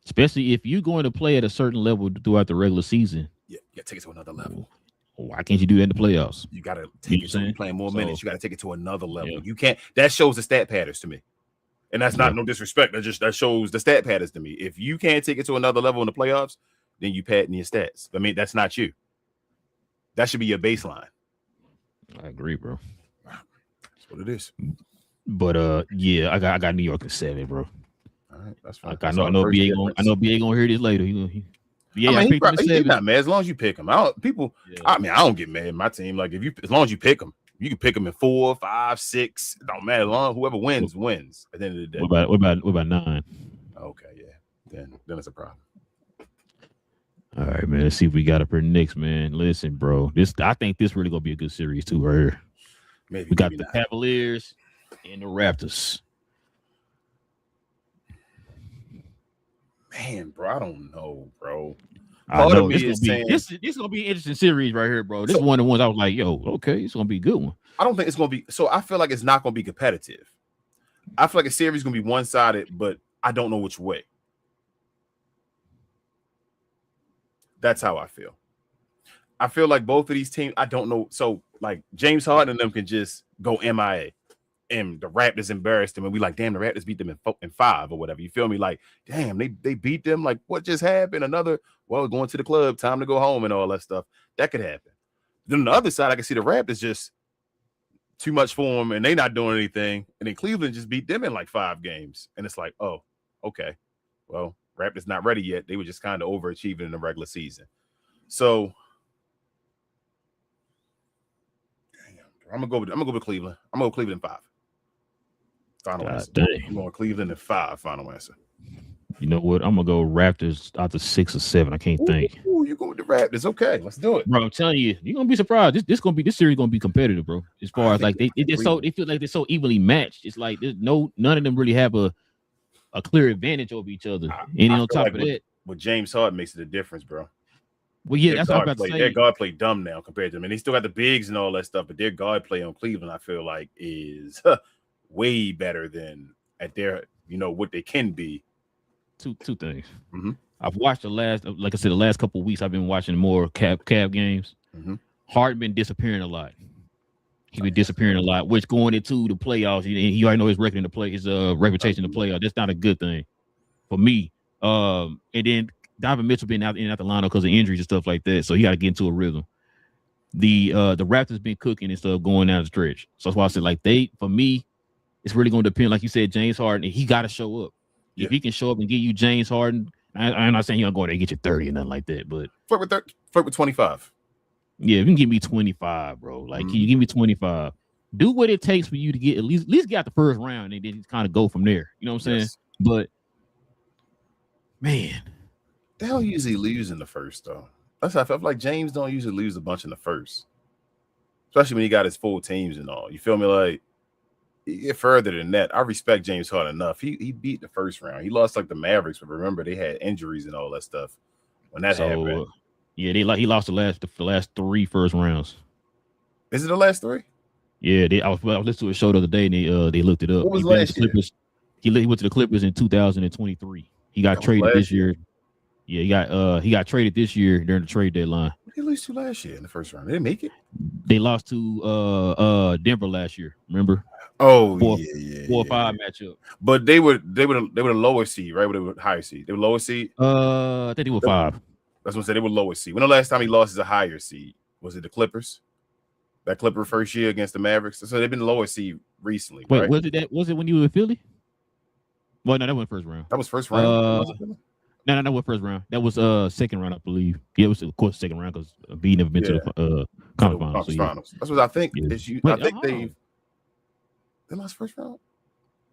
S1: Especially if you're going to play at a certain level throughout the regular season.
S2: Yeah, take it to another level.
S1: Why can't you do that in the playoffs?
S2: You got to take it to playing more minutes. You got to take it to another level. Yeah. You can't. That shows the stat patterns to me. And that's not no disrespect. That shows the stat patterns to me. If you can't take it to another level in the playoffs, then you padding your stats. I mean, that's not you. That should be your baseline.
S1: I agree, bro.
S2: That's what it is.
S1: But yeah, I got New York at 7, bro.
S2: All right, that's fine.
S1: I know BA gonna hear this later.
S2: Yeah, I mean, he's not mad as long as you pick him. I don't get mad at my team. Like as long as you pick them. You can pick them in 4, 5, 6. It don't matter. Long whoever wins at the end of the day.
S1: What about 9?
S2: Okay, yeah. Then it's a problem.
S1: All right, man. Let's see if we got it for Knicks, man. Listen, bro. I think this really gonna be a good series too, right here. We got the Cavaliers and the Raptors.
S2: Man, bro, I don't know, bro.
S1: I know this is gonna be an interesting series right here, bro. This is one of the ones I was like, yo, okay, it's gonna be a good one.
S2: I don't think it's gonna be. So I feel like it's not gonna be competitive. I feel like a series is gonna be one-sided, but I don't know which way. That's how I feel. I feel like both of these teams, I don't know. So like James Harden and them can just go MIA. And the Raptors embarrassed them, and we like, damn, the Raptors beat them in 5 or whatever. You feel me? Like, damn, they beat them. Like, what just happened? Going to the club, time to go home, and all that stuff. That could happen. Then on the other side, I can see the Raptors just too much for them, and they not doing anything. And then Cleveland just beat them in like 5 games, and it's like, oh, okay, well, Raptors not ready yet. They were just kind of overachieving in the regular season. So, damn, I'm gonna go with Cleveland. I'm gonna go Cleveland in 5. Final answer. I'm going Cleveland in 5. Final answer.
S1: You know what? I'm gonna go Raptors out to 6 or 7. I can't think.
S2: Ooh, you go with the Raptors? Okay, let's do it,
S1: bro. I'm telling you, you're gonna be surprised. This series gonna be competitive, bro. As far as like they feel like they're so evenly matched. It's like there's none of them really have a clear advantage over each other. And on top of that,
S2: with James Harden makes it a difference, bro.
S1: Well, yeah, that's what I'm about to say.
S2: Their guard play dumb now compared to them, and they still got the bigs and all that stuff. But their guard play on Cleveland, I feel like, is way better than at their, what they can be.
S1: Two things.
S2: Mm-hmm.
S1: I've watched the last couple of weeks. I've been watching more Cab games.
S2: Mm-hmm.
S1: Harden been disappearing a lot. He been disappearing a lot, which going into the playoffs, he already know his record in the play, his reputation in the playoffs. That's not a good thing for me. And then Donovan Mitchell been out the lineup because of injuries and stuff like that, so he got to get into a rhythm. The Raptors been cooking and stuff going down the stretch, so that's why I said for me, it's really going to depend. Like you said, James Harden, he got to show up. Yeah. If he can show up and get you James Harden, I'm not saying he's gonna go there and get you 30 or nothing like that, but
S2: flirt with 25.
S1: Yeah, if you can give me 25, bro. Like, can you give me 25? Do what it takes for you to get at least get out the first round and then kind of go from there. You know what I'm saying?
S2: Yes.
S1: But man,
S2: they don't usually lose in the first though. That's how I felt like James don't usually lose a bunch in the first, especially when he got his full teams and all. You feel me? Like, you get further than that. I respect James Harden enough. He beat the first round. He lost like the Mavericks, but remember they had injuries and all that stuff when that happened.
S1: Yeah, he lost the last 3 first rounds.
S2: Is it the last 3?
S1: Yeah, I was listening to a show the other day and they looked it up.
S2: What was last year?
S1: He went to the Clippers in 2023. He got traded this year. Yeah, he got traded this year during the trade deadline.
S2: What did he lose to last year in the first round? They didn't make it.
S1: They lost to Denver last year. Remember?
S2: Oh,
S1: 4 or 5 matchup.
S2: But they were the lower seed, right? They were higher seed. They were lower seed.
S1: I think they were 5.
S2: That's what I said. They were lower seed. When the last time he lost is a higher seed? Was it the Clippers? That Clipper first year against the Mavericks. So they've been lower seed recently.
S1: Wait,
S2: right?
S1: was it when you were in Philly? Well, no, that wasn't first round.
S2: That was first round.
S1: No, that was first round. That was second round, I believe. Yeah, it was of course second round because B never been to the conference finals.
S2: That's what I think.
S1: Yeah.
S2: I think they lost first round.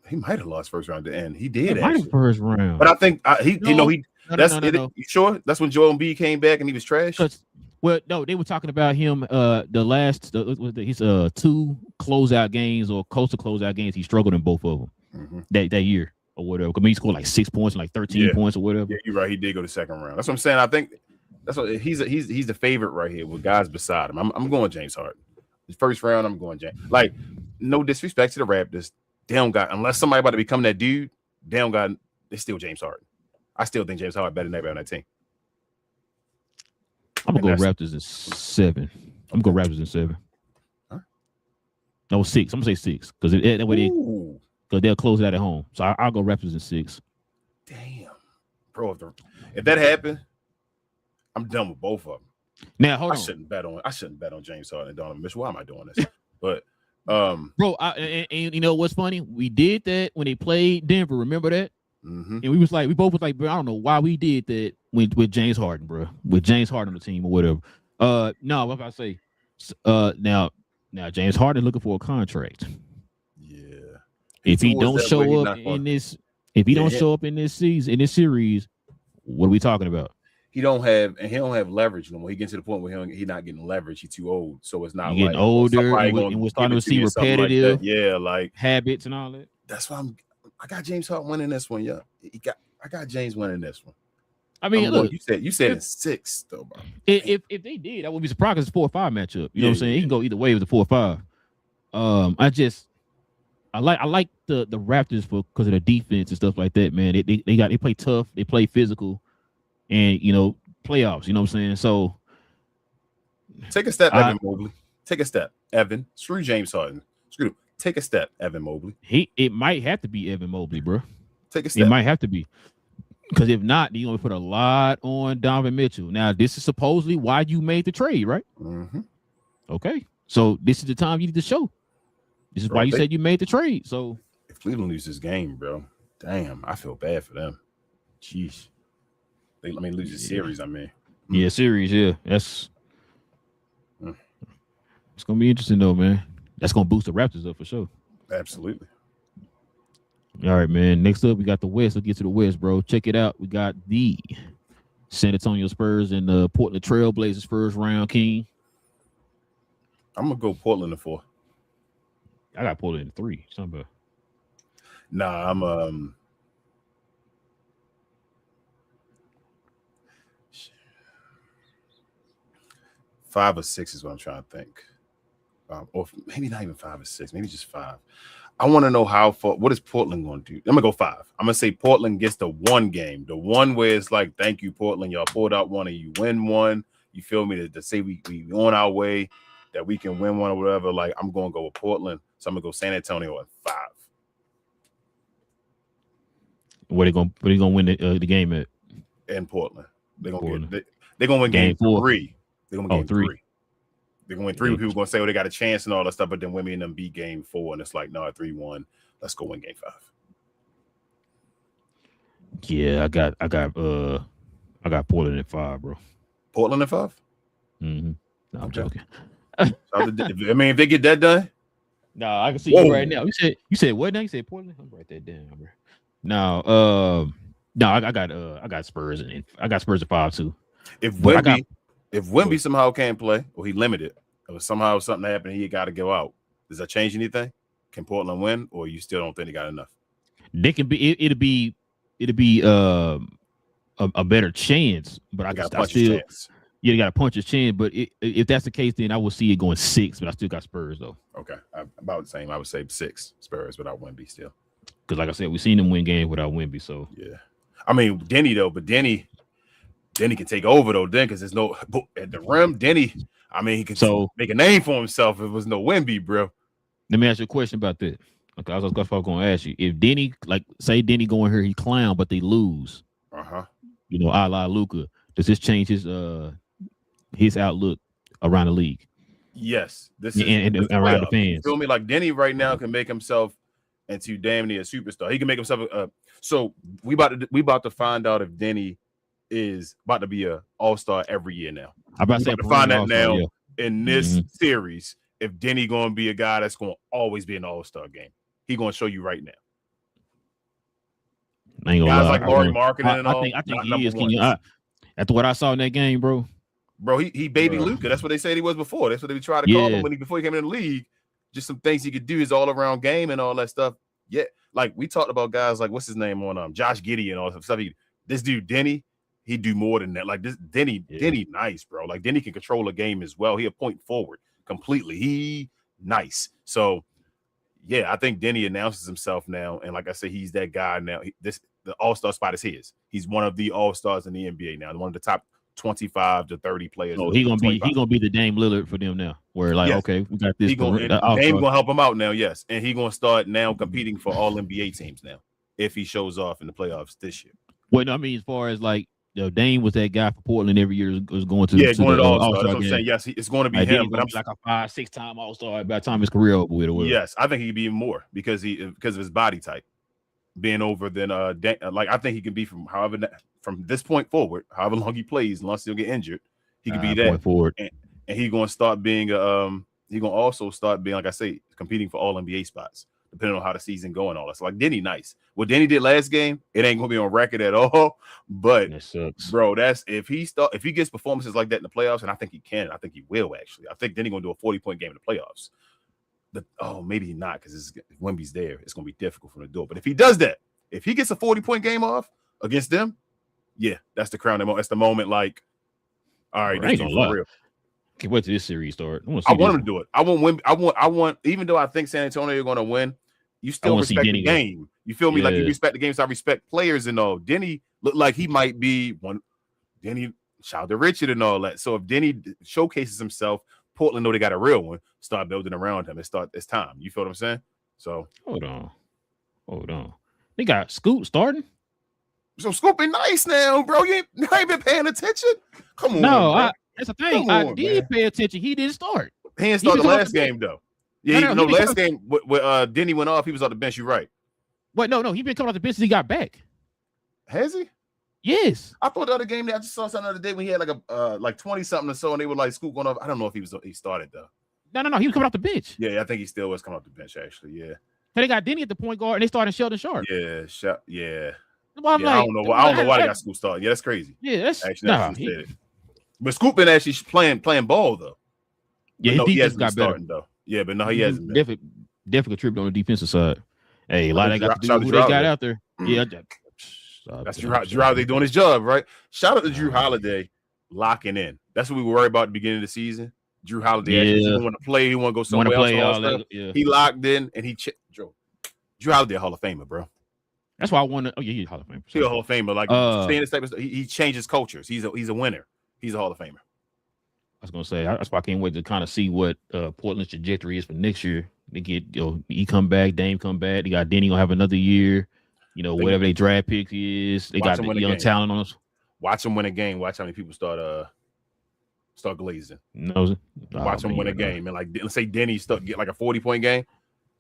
S2: He might have lost first round to end. He did actually
S1: first round.
S2: But I think
S1: No.
S2: You sure? That's when Joel Embiid came back and he was trash.
S1: Well, no, they were talking about him. His 2 closeout games or coastal closeout games. He struggled in both of them that year or whatever. I mean, he scored like 6 points and like 13 points or whatever.
S2: Yeah, you're right. He did go to second round. That's what I'm saying. I think that's what he's the favorite right here with guys beside him. I'm going James Harden. The first round, I'm going James. Like, no disrespect to the Raptors, they don't got, unless somebody about to become that dude, they still James Harden. I still think James Harden better than everybody on that team.
S1: I'm gonna go Raptors in 7. I'm gonna go Raptors in 7.
S2: Huh?
S1: No, 6. I'm gonna say 6 because that way they'll close it out at home. So I'll go Raptors in 6.
S2: Damn, bro. If that happened, I'm done with both of them.
S1: Now hold on.
S2: I shouldn't bet on James Harden and Donovan Mitchell. Why am I doing this? But
S1: bro, and you know what's funny? We did that when they played Denver. Remember that?
S2: Mm-hmm.
S1: And we both was like, bro, I don't know why we did that with James Harden, bro. With James Harden on the team or whatever. No, what if I say? Now James Harden looking for a contract.
S2: Yeah.
S1: If he don't show up in this, show up in this season, in this series, what are we talking about?
S2: He don't have leverage no more. He gets to the point where he's not getting leverage. He's too old, so it's not.
S1: He's getting older, and we're starting to see repetitive,
S2: like
S1: habits and all that.
S2: That's why I got James Harden winning this one. Yeah, I got James winning this one.
S1: I mean, look,
S2: you said it's 6 though, bro.
S1: If they did, I wouldn't be surprised. It's a 4 or 5 matchup. You know what I'm saying? He can go either way with the 4 or 5. I like the Raptors because of the defense and stuff like that, man. They play tough, they play physical, and playoffs. You know what I'm saying? So
S2: take a step, Evan Mobley. Take a step, Evan. Screw James Harden. Screw. Take a step, Evan Mobley.
S1: It might have to be Evan Mobley, bro.
S2: Take a step.
S1: It might have to be. Because if not, you're going to put a lot on Donovan Mitchell. Now, this is supposedly why you made the trade, right?
S2: Mm-hmm.
S1: Okay. So this is the time you need to show. This is why you said you made the trade. So
S2: if Cleveland loses this game, bro, damn, I feel bad for them. Jeez. Let me lose the series, I mean.
S1: Yeah, series, yeah. It's going to be interesting, though, man. That's going to boost the Raptors up for sure.
S2: Absolutely.
S1: All right, man. Next up, we got the West. Let's get to the West, bro. Check it out. We got the San Antonio Spurs and the Portland Trail Blazers first round, King.
S2: I'm going to go Portland in 4.
S1: I got Portland in 3. Something.
S2: Nah, I'm 5 or 6 is what I'm trying to think. Or maybe not even 5 or 6, maybe just 5. I want to know how far. What is Portland going to do? I'm gonna go 5. I'm gonna say Portland gets the one game, the one where it's like, thank you, Portland, y'all pulled out one and you win one. You feel me? To say we on our way, that we can win one or whatever. Like I'm gonna go with Portland, so I'm gonna go San Antonio at 5.
S1: Where they gonna win the game at?
S2: In Portland, they're gonna win
S1: game 4.
S2: 3. They're gonna win game 3. They're gonna win 3.
S1: Yeah.
S2: People gonna say, "Oh, they got a chance and all that stuff," but then women and them beat game 4, and it's like, no, 3-1. Let's go win game 5.
S1: Yeah, I got Portland at 5, bro.
S2: Portland at 5.
S1: Mm-hmm. No, I'm joking.
S2: I mean, if they get that done,
S1: no, I can see you right now. You said what now? You said Portland. I'm write that down, bro. No, I got Spurs and I got Spurs at 5 too.
S2: If Wemby somehow can't play, or he limited, or somehow something happened, he got to go out. Does that change anything? Can Portland win, or you still don't think they got enough?
S1: They can be. It'll be a better chance, but I still. Yeah, they got to punch his chin. But if that's the case, then I will see it going 6. But I still got Spurs though.
S2: Okay, about the same. I would say 6 Spurs without Wemby still.
S1: Because like I said, we've seen them win games without Wemby. So
S2: yeah, I mean Denny though, but Denny can take over though. Then because there's no at the rim. Denny, I mean he can make a name for himself if it was no Wemby, bro.
S1: Let me ask you a question about that. Okay, I was going to ask you if Denny, like say Denny going here, he clown, but they lose. You know, a la Luka. Does this change his outlook around the league?
S2: Yes, this is
S1: and around the fans.
S2: You feel me? Like Denny right now can make himself into damn near a superstar. He can make himself so we about to find out if Denny is about to be a all-star every year now.
S1: I'm about to
S2: find that now in this series. If Denny going to be a guy that's going to always be an all-star game, he going to show you right now.
S1: I ain't gonna
S2: guys
S1: lie.
S2: like Laurie Marketing and all.
S1: I think he is. After what I saw in that game, bro.
S2: Bro, he baby Luka. That's what they said he was before. That's what they tried to call him before he came in the league. Just some things he could do, his all-around game and all that stuff. Yeah, like we talked about guys like what's his name on Josh Giddey and all that stuff. This dude Denny, he do more than that. Like this Denny nice, bro. Like Denny can control a game as well. He a point forward completely. He nice. So yeah, I think Denny announces himself now, and like I said, he's that guy now. The all-star spot is his. He's one of the all-stars in the NBA now. One of the top 25 to 30 players.
S1: Oh, he gonna be the Dame Lillard for them now. Where like, okay, we got this.
S2: Dame gonna help him out now, yes, and he gonna start now competing for all NBA teams now if he shows off in the playoffs this year.
S1: Well, no, I mean as far as like Dame was that guy for Portland every year was going to
S2: going to all-star. That's what I'm saying. Yes, it's going to be him.
S1: But I'm like a 5-6 time all-star by the time his career over with. Or whatever.
S2: Yes, I think he could be even more because of his body type being over than like I think he can be from this point forward, however long he plays, unless he'll get injured, he could be that
S1: forward.
S2: And he's gonna start being he's gonna also start being, like I say, competing for all NBA spots, depending on how the season go and all that. So like Denny, nice. What Denny did last game, it ain't gonna be on record at all. But
S1: that sucks.
S2: Bro, that's if he gets performances like that in the playoffs, and I think he can, I think he will actually. I think Denny gonna do a 40-point game in the playoffs. But maybe not because Wemby's there. It's gonna be difficult for him to do it. But if he does that, if he gets a 40-point game off against them, yeah, that's the crown. That's the moment. Like, all right, this is for real.
S1: Can't wait till this series start.
S2: I want him to do it. I want Wemby. I want. Even though I think San Antonio are going to win, you still respect the game. You feel me? Yeah. Like you respect the game, so I respect players and all. Denny looked like he might be one. Denny, shout out to Richard and all that. So if Denny showcases himself, Portland know they got a real one. Start building around him. It's time. You feel what I'm saying? So
S1: hold on. They got Scoot starting.
S2: So Scoot be nice now, bro. You ain't been paying attention. Come on.
S1: No, that's the thing. I did pay attention. He didn't start.
S2: He didn't start the last game though. Yeah, last game when Denny went off, he was on the bench. You're right.
S1: Wait, no, he been coming off the bench since he got back.
S2: Has he?
S1: Yes.
S2: I thought the other game that I just saw something the other day when he had like 20 something or so, and they were like Scoot going off. I don't know if he started though.
S1: No, he was coming off the bench.
S2: Yeah, I think he still was coming off the bench actually. Yeah.
S1: But they got Denny at the point guard and they started Sheldon Sharp.
S2: Yeah, yeah.
S1: Well,
S2: I don't know why they got Scoot started. Yeah, that's crazy.
S1: Yeah, that's
S2: actually but Scoot been actually playing ball though.
S1: Yeah,
S2: he hasn't been starting though. Yeah, but no, he hasn't been.
S1: Definitely contributed on the defensive side. Hey, a lot of that got to do with who they got out there. Yeah,
S2: that's Drew Holiday doing his job, right? Shout out to Drew Holiday locking in. That's what we were worried about at the beginning of the season. Drew Holiday actually didn't want to play. He want to go somewhere else. He locked in and he Drew Holiday, a Hall of Famer, bro.
S1: That's why I want to. Oh yeah, he's a Hall of Famer.
S2: He's a Hall of Famer. Like saying this type of stuff, he changes cultures. He's a winner. He's a Hall of Famer.
S1: I was gonna say that's why I can't wait to kind of see what Portland's trajectory is for next year. They get he come back, Dame come back. They got Denny gonna have another year. Whatever they draft pick is, they got the young talent on us.
S2: Watch them win a game. Watch how many people start glazing. Watch them win a game, and like let's say Denny get like a 40-point game.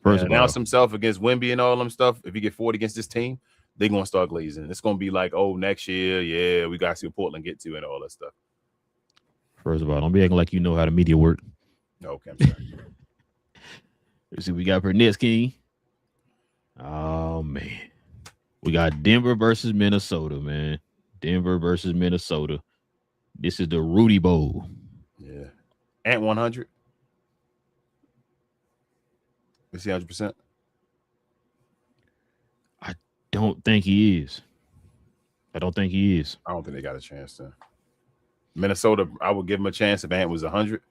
S2: First announce himself against Wemby and all them stuff. If he get 40 against this team, they're gonna start glazing. It's gonna be like, oh, next year, yeah, we gotta see what Portland get to and all that stuff.
S1: First of all, don't be acting like you know how the media work.
S2: Okay, I'm sorry.
S1: Let's see, we got Relle King. Oh man, we got Denver versus Minnesota, man. Denver versus Minnesota. This is the Rudy Bowl.
S2: Yeah, Ant 100. Is he 100%?
S1: I don't think he is. I don't think they
S2: got a chance to. Minnesota, I would give him a chance if Ant was 100.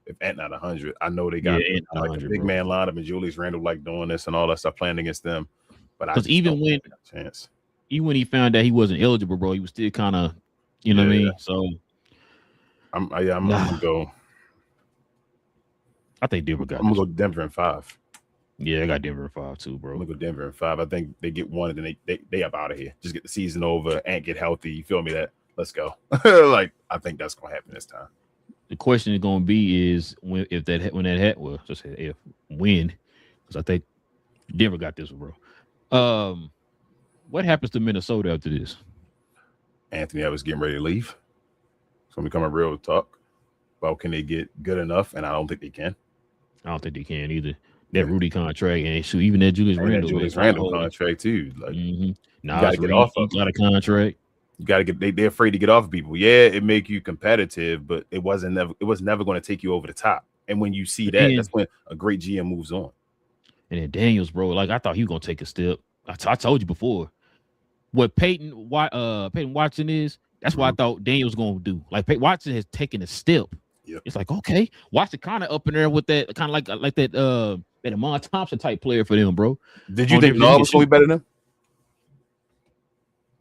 S2: If Ant not 100, I know they got like a big man lineup and Julius Randle like doing this and all that stuff playing against them. But because even when
S1: he found out he wasn't eligible, bro, he was still kind of, what I mean. So
S2: I'm gonna go.
S1: I think Denver got.
S2: I'm gonna go Denver in 5.
S1: Yeah, I got Denver in 5 too, bro.
S2: I'm gonna go Denver in 5. I think they get 1 and then they up out of here. Just get the season over. Ant get healthy. You feel me? Let's go. Like I think that's gonna happen this time.
S1: The question is gonna be is when because I think Denver got this one, bro. What happens to Minnesota after this?
S2: Anthony Edwards getting ready to leave. It's gonna become a real talk. Well, can they get good enough? And I don't think they can.
S1: I don't think they can either. That Rudy contract and shoot, even that Julius
S2: Randle contract too. Like,
S1: you gotta get off of a contract.
S2: You gotta get. They're afraid to get off of people. Yeah, it make you competitive, but it was never going to take you over the top. And when you see that, that's when a great GM moves on.
S1: And then Daniels, bro, like I thought he was gonna take a step. I told you before what Peyton Watson is. That's what I thought Daniels was gonna do. Like Peyton Watson has taken a step.
S2: Yep.
S1: It's like okay, Watson kind of up in there with that kind of like that Amon Thompson type player for them, bro.
S2: Did you think Noah was going to be better than him?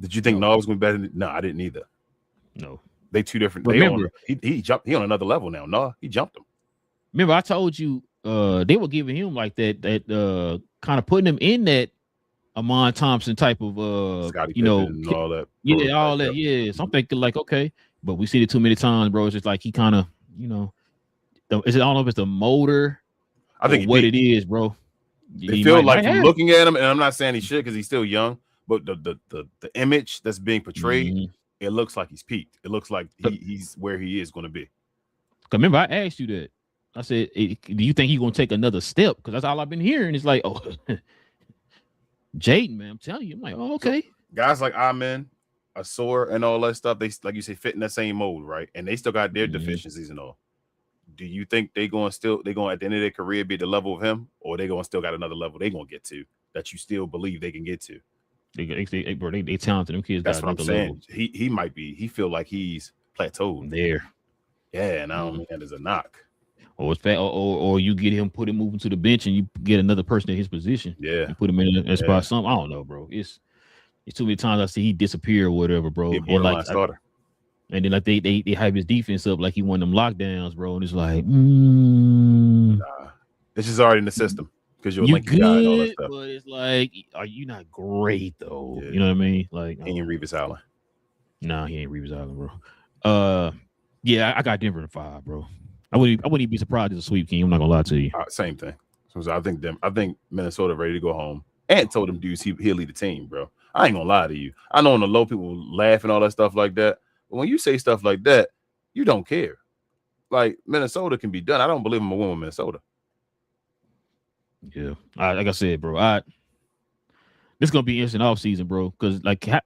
S2: Did you think Noah was going to be better than him? No, I didn't either.
S1: No.
S2: They two different. Remember, he jumped. He on another level now. Noah, he jumped him.
S1: Remember, I told you they were giving him like that kind of putting him in that Amon Thompson type of
S2: Scottie Pippen and all that.
S1: Yeah, all that. Yeah. So I'm thinking like, okay, but we seen it too many times, bro. It's just like he kind of, is it? I don't know if it's the motor. I think what it is, bro.
S2: They feel like from looking at him, and I'm not saying he should because he's still young, but the image that's being portrayed, it looks like he's peaked. It looks like he's where he is going to be.
S1: Remember, I asked you that. I said, do you think he's going to take another step? Because that's all I've been hearing. It's like, oh, Jaden, man, I'm telling you. I'm like, oh, okay.
S2: So guys like Amen, Asor, and all that stuff, they, like you say, fit in that same mold, right? And they still got their deficiencies and all. Do you think they're going at the end of their career be at the level of him, or they going to still got another level they're going to get to that you still believe they can get to?
S1: They talented. Them kids.
S2: That's what I'm saying. Level. He might be. He feel like he's plateaued
S1: there.
S2: Yeah, and I don't mean that as a knock.
S1: Or it's or you get him, move him to the bench, and you get another person in his position.
S2: Yeah,
S1: you put him in a spot. Something I don't know, bro. It's too many times I see he disappear or whatever, bro.
S2: And like starter.
S1: And then like they hype his defense up like he won them lockdowns, bro. And it's like, nah,
S2: it's just already in the system because you're
S1: good, guy and all that stuff. But it's like, are you not great though? Yeah. You know what I mean? Like
S2: he ain't Revis Island.
S1: Nah, he ain't Revis Island, bro. Yeah, I got Denver in 5, bro. I wouldn't even be surprised it's a sweep, King. I'm not gonna lie to you.
S2: Same thing. So I think Minnesota ready to go home. Ant told them dudes he'll lead the team, bro. I ain't gonna lie to you. I know on the low people laugh and all that stuff like that. But when you say stuff like that, you don't care. Like Minnesota can be done. I don't believe I'm gonna win with Minnesota.
S1: Yeah, like I said, bro. This is gonna be an interesting offseason, bro. Because like, I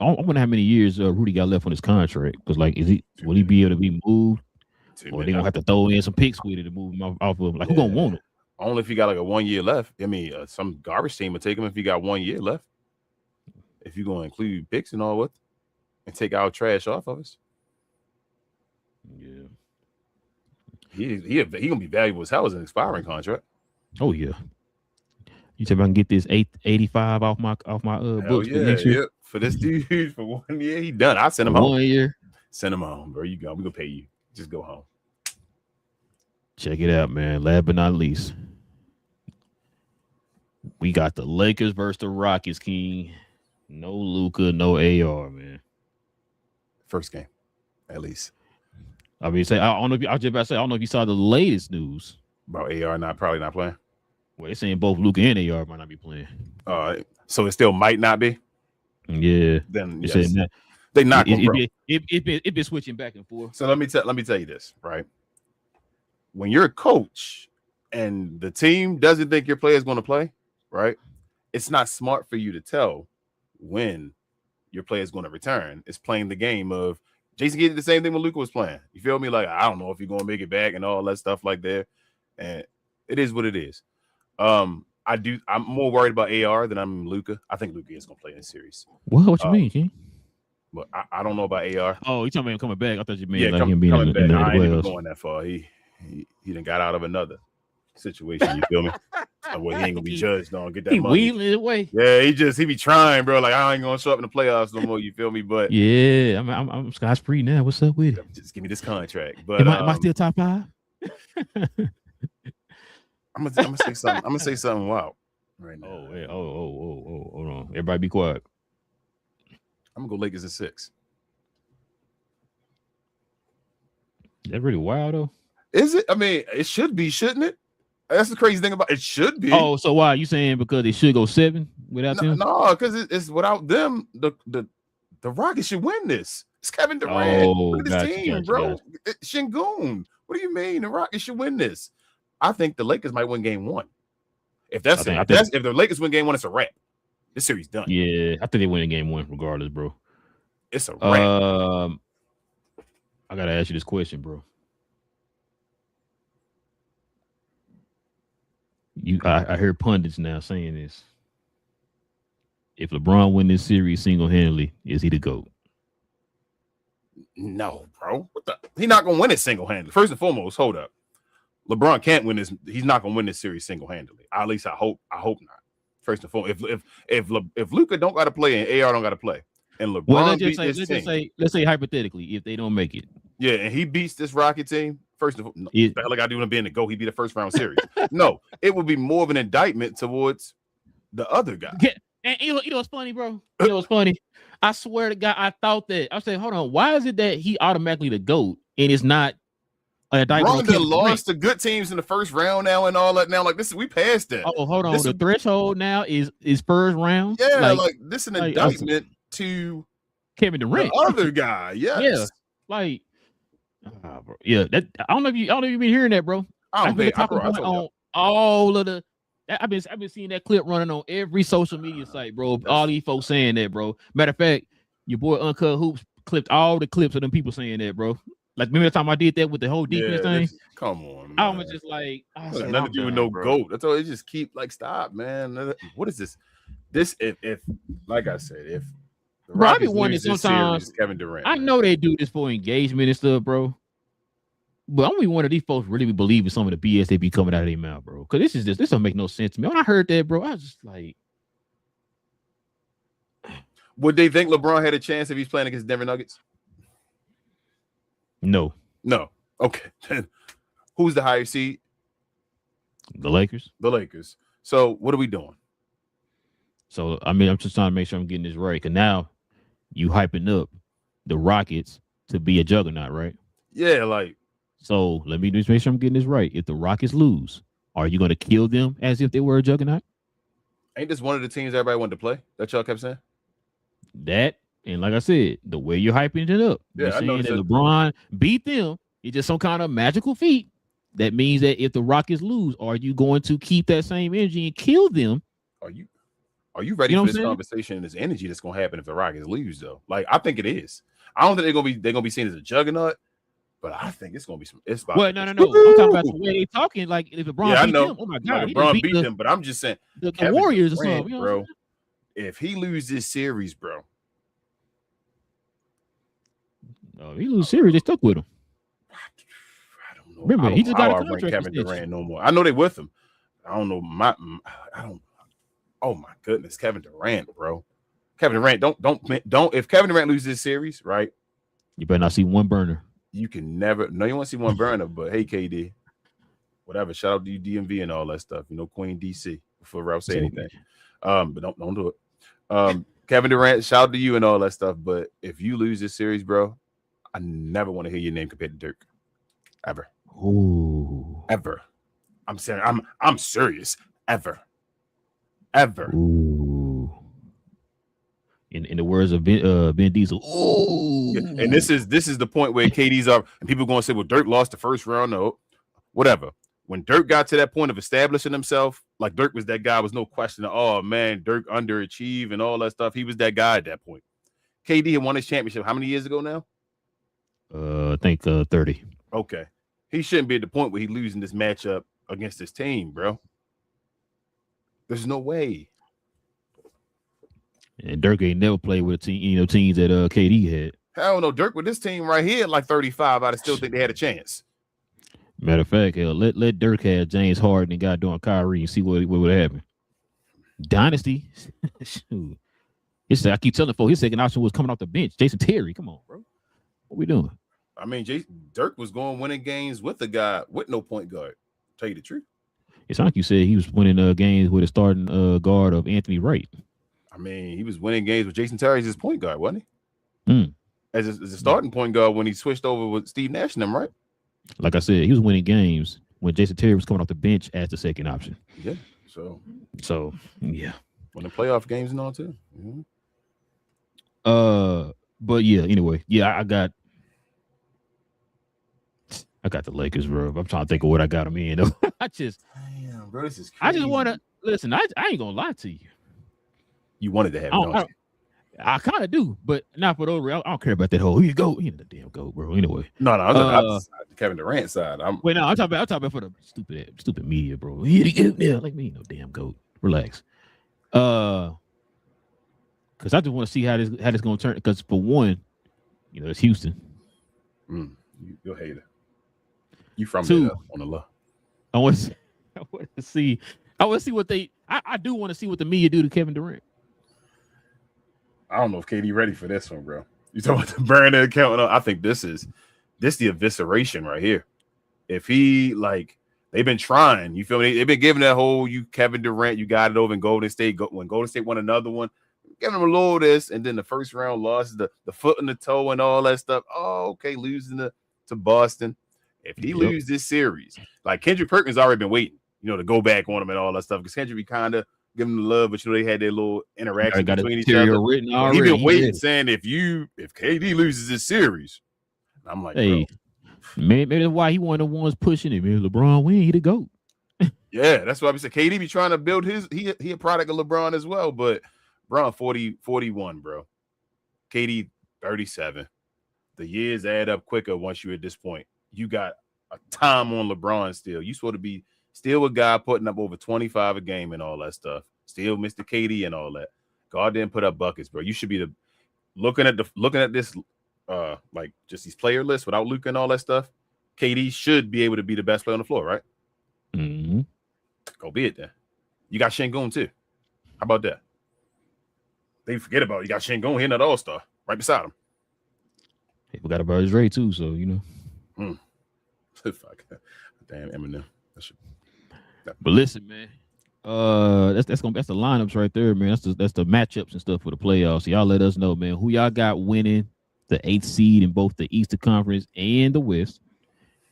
S1: wonder how many years Rudy got left on his contract. Because like, will he be able to be moved, or they gonna have to throw in some picks with it to move him off of him? Like, who gonna want him?
S2: Only if he got like a 1 year left. I mean, some garbage team would take him if he got 1 year left. If you're gonna include picks and all what. And take our trash off of us.
S1: Yeah,
S2: he gonna be valuable as hell as an expiring contract.
S1: Oh yeah. You said I can get this 85 off my books for next year.
S2: Yep. For this dude for 1 year, he done. I send him
S1: For
S2: home.
S1: 1 year.
S2: Send him home, bro. You go. We gonna pay you. Just go home.
S1: Check it out, man. Last but not least, we got the Lakers versus the Rockets, King. No Luka, no AR, man.
S2: First game, at least.
S1: I mean, I don't know if I was just about to say, I don't know if you saw the latest news
S2: About AR probably not playing.
S1: Well, they're saying both Luka and AR might not be playing.
S2: So it still might not be.
S1: Yeah.
S2: Then yes. They not gonna grow.
S1: It been switching back and forth.
S2: So let me tell you this, right? When you're a coach and the team doesn't think your player is going to play, right? It's not smart for you to tell when your player is going to return. It's playing the game of Jason did the same thing when Luka was playing. You feel me? Like, I don't know if you're going to make it back and all that stuff like that. And it is what it is. I'm more worried about AR than I'm Luka. I think Luka is going to play in this series.
S1: What you mean, King?
S2: But I don't know about AR.
S1: Oh, you talking about him coming back? I thought you meant
S2: him
S1: being
S2: coming back. I ain't even
S1: playoffs.
S2: going that far. He done got out of another situation. You feel me? Well, he ain't gonna be judged on get that money.
S1: He wheeling away.
S2: Yeah, he be trying, bro. Like, I ain't gonna show up in the playoffs no more. You feel me? But
S1: yeah, I'm Scotch free now. What's up with it?
S2: Just give me this contract. But
S1: am I still top 5?
S2: I'm gonna say something. I'm gonna say something wild right now.
S1: Oh, hold on. Everybody be quiet.
S2: I'm gonna go Lakers in 6.
S1: That really wild though.
S2: Is it? I mean, it should be, shouldn't it? That's the crazy thing about it. Should be.
S1: Oh, so why you saying because they should go 7 without them?
S2: No, because it's without them. The Rockets should win this. It's Kevin Durant.
S1: Oh,
S2: look at this team, bro. Shingun. What do you mean the Rockets should win this? I think the Lakers might win game 1. If if the Lakers win game 1, it's a wrap. This series done.
S1: Yeah, I think they win in game 1 regardless, bro.
S2: It's a wrap.
S1: I gotta ask you this question, bro. I heard pundits now saying this. If LeBron win this series single-handedly, is he the GOAT?
S2: No, bro. He's not gonna win it single-handedly. First and foremost, hold up. LeBron can't win this. He's not gonna win this series single-handedly. At least I hope not. First and foremost, if Luka don't gotta play and AR don't gotta play, and LeBron
S1: let's say hypothetically, if they don't make it.
S2: Yeah, and he beats this Rocket team. First of all, the hell I got to do him being the GOAT. He beat the first round series. No, it would be more of an indictment towards the other guy.
S1: And you know what's funny, bro? You know what's funny? I swear to God, I thought that. I said, hold on, why is it that he automatically the GOAT and it's not a indictment?
S2: Ronda lost to good teams in the first round now and all that. Now, like we passed that.
S1: Oh, hold on. The threshold now is first round.
S2: Yeah, like this is an indictment to
S1: Kevin Durant,
S2: the other guy. Yes.
S1: Yeah, like. Bro. Yeah, that I don't know if you've been hearing that, bro. I've been talking on all of the. I've been seeing that clip running on every social media site, bro. All these folks saying that, bro. Matter of fact, your boy Uncut Hoops clipped all the clips of them people saying that, bro. Like remember the time I did that with the whole defense thing?
S2: Come on, man.
S1: I was just like,
S2: nothing to do with no GOAT. That's all. It just keep like stop, man. What is this? This if like I said, if
S1: bro, I be wondering sometimes.
S2: Kevin Durant.
S1: I know they do this for engagement and stuff, bro. But I'm one of these folks really believe in some of the BS they be coming out of their mouth, bro. Because this don't make no sense to me. When I heard that, bro, I was just like,
S2: would they think LeBron had a chance if he's playing against Denver Nuggets?
S1: No.
S2: Okay. Who's the higher seed?
S1: The Lakers.
S2: The Lakers. So what are we doing?
S1: So I mean, I'm just trying to make sure I'm getting this right. Because now you hyping up the Rockets to be a juggernaut, right?
S2: Yeah, like.
S1: So let me just make sure I'm getting this right. If the Rockets lose, are you going to kill them as if they were a juggernaut?
S2: Ain't this one of the teams everybody wanted to play that y'all kept saying?
S1: That, and like I said, the way you're hyping it up, you're saying that LeBron beat them. It's just some kind of magical feat. That means that if the Rockets lose, are you going to keep that same energy and kill them?
S2: Are you ready for this conversation and this energy that's going to happen if the Rockets lose, though? Like, I think it is. I don't think they're going to be seen as a juggernaut. But I think it's gonna be some. It's about
S1: no. I'm talking about the way they talking. Like if LeBron beat them, oh my God,
S2: LeBron beat them. But I'm just saying
S1: the Warriors or something,
S2: bro. If he loses this series, bro.
S1: He lose series, they stuck with him.
S2: I don't know.
S1: Remember, he just got a contract.
S2: Kevin Durant no more. I know they with him. I don't know. Oh my goodness, Kevin Durant, bro. Kevin Durant, don't. If Kevin Durant loses this series, right?
S1: You better not see one burner.
S2: You can never. No, you won't see one burner. But hey, KD, whatever. Shout out to you, DMV and all that stuff. You know, Queen DC. Before Ralph say anything, but don't do it. Kevin Durant, shout out to you and all that stuff. But if you lose this series, bro, I never want to hear your name compared to Dirk, ever.
S1: Ooh.
S2: Ever. I'm saying I'm serious. Ever.
S1: Ooh. In the words of Ben Diesel. Ooh.
S2: Yeah, and this is the point where KD's up, and people going to say, well, Dirk lost the first round. No, whatever. When Dirk got to that point of establishing himself, like Dirk was that guy, was no question. Oh man, Dirk underachieved and all that stuff. He was that guy at that point. KD had won his championship how many years ago now?
S1: I think 30.
S2: Okay. He shouldn't be at the point where he's losing this matchup against his team, bro. There's no way.
S1: And Dirk ain't never played with a team, teams that KD had.
S2: Hell no, Dirk with this team right here, like 35, I'd still think they had a chance.
S1: Matter of fact, let Dirk have James Harden and goddamn Kyrie and see what would happen. Dynasty. Shoot. I keep telling folks his second option was coming off the bench. Jason Terry, come on, bro. What we doing?
S2: I mean, Dirk was going winning games with a guy with no point guard. Tell you the truth.
S1: It's like you said he was winning games with a starting guard of Anthony Wright.
S2: I mean, he was winning games with Jason Terry as his point guard, wasn't he? As a starting point guard when he switched over with Steve Nash and them, right?
S1: Like I said, he was winning games when Jason Terry was coming off the bench as the second option.
S2: Yeah.
S1: So yeah.
S2: Winning playoff games and all too. Mm-hmm.
S1: But yeah, anyway, yeah, I got the Lakers, bro. I'm trying to think of what I got them in.
S2: Damn, bro, this is crazy.
S1: I just want to listen. I ain't gonna lie to you.
S2: You wanted to have it.
S1: I kind of do, but not for those. I don't care about that whole. Here you go, the damn goat, bro. Anyway,
S2: no, I'm talking the Kevin Durant side. I'm
S1: talking about for the stupid media, bro. Yeah, like me, no damn goat. Relax. Because I just want to see how this gonna turn. Because for one, it's Houston.
S2: You're a hater. You from
S1: Two,
S2: there on the low.
S1: I want to see what they. I do want to see what the media do to Kevin Durant.
S2: I don't know if KD ready for this one, bro. You talking about the burner account? I think this the evisceration right here. If he they've been trying, you feel me? They've been giving that whole Kevin Durant, you got it over in Golden State. When Golden State won another one, giving him a little of this, and then the first round lost the foot and the toe and all that stuff. Oh, okay, losing to Boston. If he loses this series, like Kendrick Perkins already been waiting, to go back on him and all that stuff. Because Kendrick be kind of giving him the love, but they had their little interaction between each other. He been waiting, saying if KD loses this series, I'm like,
S1: hey,
S2: bro.
S1: Maybe that's why he one of the ones pushing him. LeBron win, he the GOAT.
S2: Yeah, that's why I said KD be trying to build he a product of LeBron as well, but LeBron 41, bro. KD 37. The years add up quicker once you're at this point. You got a time on LeBron still. You supposed to be still a guy putting up over 25 a game and all that stuff. Still Mr. KD and all that. God didn't put up buckets, bro. You should be looking at this just these player lists without Luka and all that stuff. KD should be able to be the best player on the floor, right?
S1: Mm-hmm.
S2: Go be it then. You got Şengün too. How about that? They forget about it. You got Şengün hitting that all-star right beside him.
S1: Hey, we got about his Ray too, so
S2: Fuck. Damn Eminem.
S1: But listen, man. That's the lineups right there, man. That's the matchups and stuff for the playoffs. So y'all let us know, man, who y'all got winning the 8th seed in both the Eastern Conference and the West.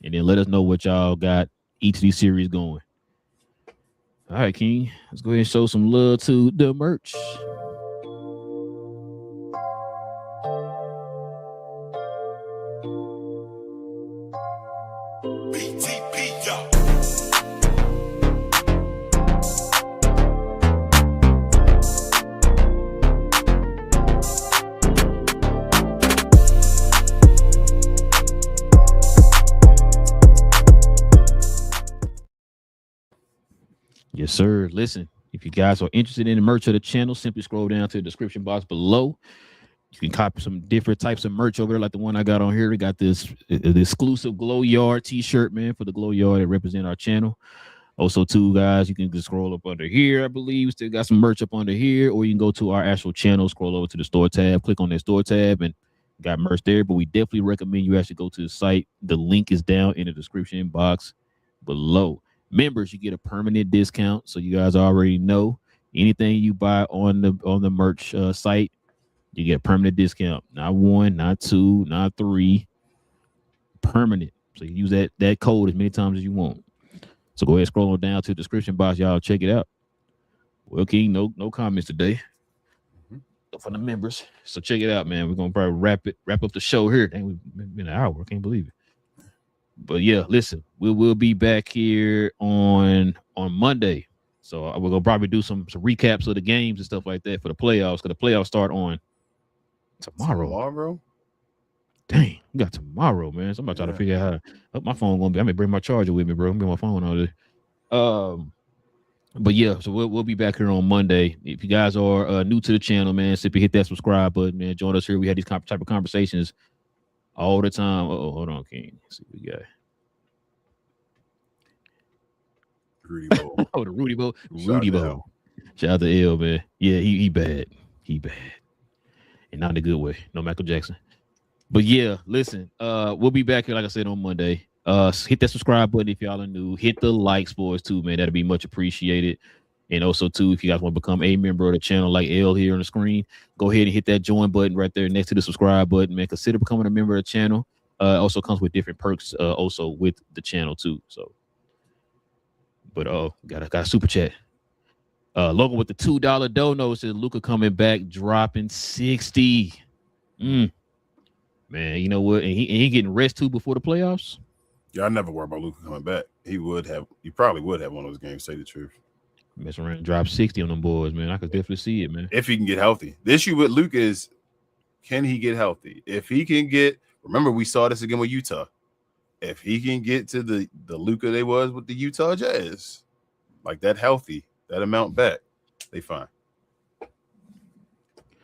S1: And then let us know what y'all got each of these series going. All right, King. Let's go ahead and show some love to the merch. Yes, sir. Listen, if you guys are interested in the merch of the channel, simply scroll down to the description box below. You can copy some different types of merch over there, like the one I got on here. We got the exclusive GloYard t-shirt, man, for the GloYard that represent our channel. Also, too, guys, you can just scroll up under here. I believe we still got some merch up under here, or you can go to our actual channel, scroll over to the store tab, click on that store tab, and got merch there. But we definitely recommend you actually go to the site. The link is down in the description box below. Members, you get a permanent discount, so you guys already know anything you buy on the merch site, you get a permanent discount. Not one, not two, not three. Permanent. So you use that code as many times as you want. So go ahead, scroll on down to the description box, y'all. Check it out. Well, King, no comments today for the members. So check it out, man. We're gonna probably wrap up the show here. Dang, we've been an hour. I can't believe it. But yeah, listen, we'll be back here on Monday. So we're gonna probably do some recaps of the games and stuff like that for the playoffs. Because the playoffs start on tomorrow. Dang, we got tomorrow, man. Somebody trying to figure out how my phone gonna be. I may bring my charger with me, bro. I'm bring my phone all day. But yeah, so we'll be back here on Monday. If you guys are new to the channel, man, simply hit that subscribe button, man. Join us here. We had these type of conversations all the time. Oh, hold on, King. Let's see what we got.
S3: Rudy Bowl.
S1: Oh, the Rudy Bowl. Rudy Bowl. Shout out to L, man. Yeah, he bad. He bad. And not in a good way. No Michael Jackson. But yeah, listen, we'll be back here, like I said, on Monday. Hit that subscribe button if y'all are new. Hit the likes for us too, man. That'd be much appreciated. And also, too, if you guys want to become a member of the channel like L here on the screen, go ahead and hit that join button right there next to the subscribe button, man. Consider becoming a member of the channel. Also comes with different perks also with the channel too. So, but got a super chat. Logan with the $2 dono says Luka coming back, dropping 60. Man, you know what? And he getting rest too before the playoffs.
S3: Yeah, I never worry about Luka coming back. He probably would have one of those games, say the truth.
S1: Mess around and drop 60 on them boys, man. I could definitely see it, man.
S3: If he can get healthy. The issue with Luka is, can he get healthy? If he can remember we saw this again with Utah. If he can get to the Luka they was with the Utah Jazz, like that healthy, that amount back, they fine.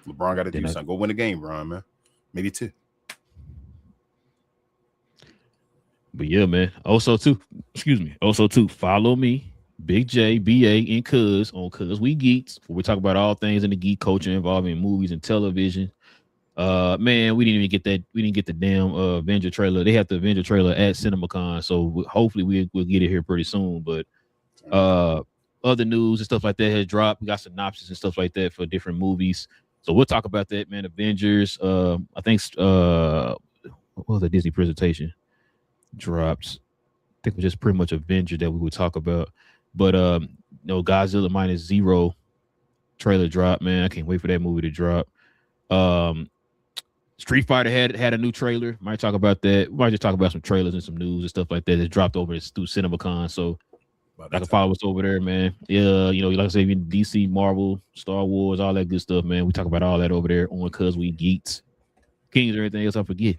S3: LeBron got to do something. Go win a game, Bron, man. Maybe two.
S1: But yeah, man. Also, too, follow me, Big J, BA, and Cuz on Cuz We Geeks, where we talk about all things in the geek culture involving movies and television. Man, we didn't even get that. We didn't get the damn Avenger trailer. They have the Avenger trailer at CinemaCon, so hopefully we'll get it here pretty soon. But other news and stuff like that has dropped. We got synopsis and stuff like that for different movies. So we'll talk about that, man. Avengers. I think what was the Disney presentation? Drops. I think it was just pretty much Avenger that we would talk about. But Godzilla Minus Zero trailer drop, man. I can't wait for that movie to drop. Street Fighter had a new trailer. Might talk about that. We might just talk about some trailers and some news and stuff like that that dropped over through CinemaCon. So I can follow us over there, man. Yeah, like I said, even DC, Marvel, Star Wars, all that good stuff, man. We talk about all that over there on Cuz We Geeks. Kings or anything else I forget?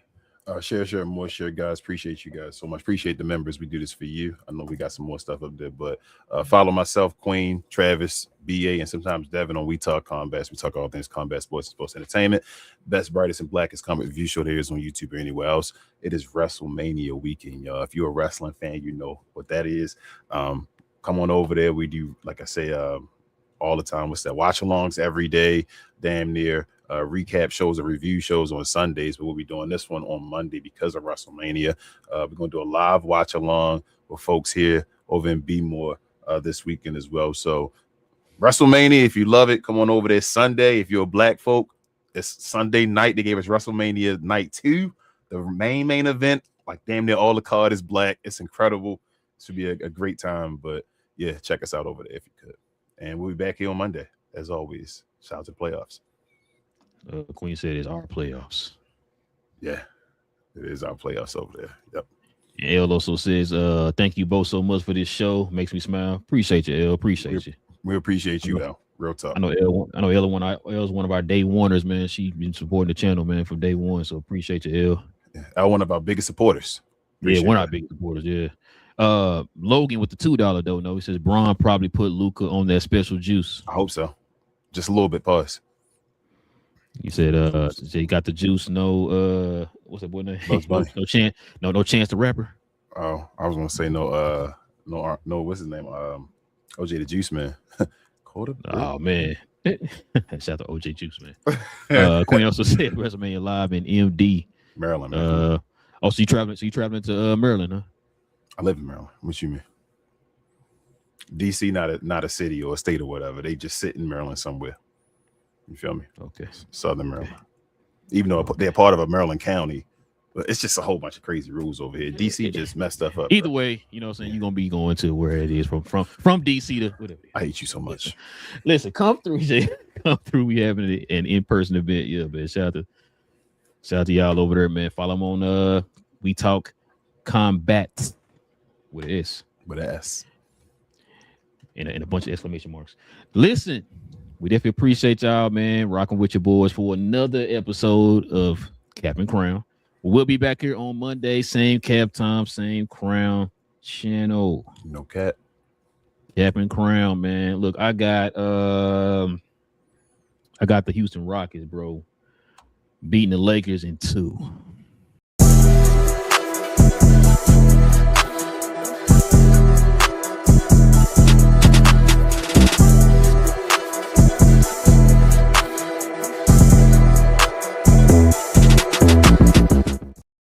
S3: Share, more share, guys. Appreciate you guys so much. Appreciate the members. We do this for you. I know we got some more stuff up there, but follow myself, Queen, Travis, BA, and sometimes Devin on We Talk Combat. We talk all things combat, sports, and sports entertainment. Best, brightest, and blackest comic review show there is on YouTube or anywhere else. It is WrestleMania weekend, y'all. If you're a wrestling fan, you know what that is. Come on over there. We do, like I say, all the time. What's that? Watch-alongs every day, damn near. Recap shows and review shows on Sundays, but we'll be doing this one on Monday because of WrestleMania. We're going to do a live watch along with folks here over in B-More this weekend as well. So WrestleMania, if you love it, come on over there Sunday. If you're a black folk, it's Sunday night. They gave us WrestleMania night 2, the main event. Like damn near all the card is black. It's incredible. It should be a great time. But yeah, check us out over there if you could. And we'll be back here on Monday as always. Shout out to the playoffs.
S1: Queen said it's our playoffs.
S3: Yeah, it is our playoffs over there. Yep.
S1: And L also says, thank you both so much for this show. Makes me smile. Appreciate you, L. Appreciate you.
S3: We appreciate you, L. Real talk.
S1: I know L's one of our day oneers, man. She's been supporting the channel, man, from day one. So appreciate you, L.
S3: Yeah, L, one of our biggest supporters.
S1: Appreciate one of our biggest supporters, yeah. Logan with the $2 dono. He says Bron probably put Luka on that special juice.
S3: I hope so. Just a little bit. Pause.
S1: He said, he got the juice. What's that boy name?
S3: Bugs Bunny.
S1: No chance the rapper.
S3: Oh, I was gonna say no no, what's his name? OJ the Juice Man.
S1: Oh man. Shout out to OJ Juice, man. Queen also said WrestleMania Live in MD.
S3: Maryland, man.
S1: So you traveling to Maryland, huh?
S3: I live in Maryland. What you mean? DC not a city or a state or whatever. They just sit in Maryland somewhere. You feel me?
S1: Okay.
S3: Southern Maryland. Even though they're part of a Maryland county, but it's just a whole bunch of crazy rules over here. DC just messed stuff up.
S1: Either way, you know what I'm saying? You're gonna be going to where it is from DC to whatever.
S3: I hate you so much.
S1: Listen, come through, Jay. Come through. We having an in-person event. Yeah, man. Shout out to y'all over there, man. Follow them on We Talk Combat with an S.
S3: With an S.
S1: And a bunch of exclamation marks. Listen, we definitely appreciate y'all, man, rocking with your boys for another episode of Cap and Crown. We'll be back here on Monday, same cap time, same Crown channel.
S3: No cat.
S1: Cap and Crown, man. Look, I got the Houston Rockets, bro, beating the Lakers in 2.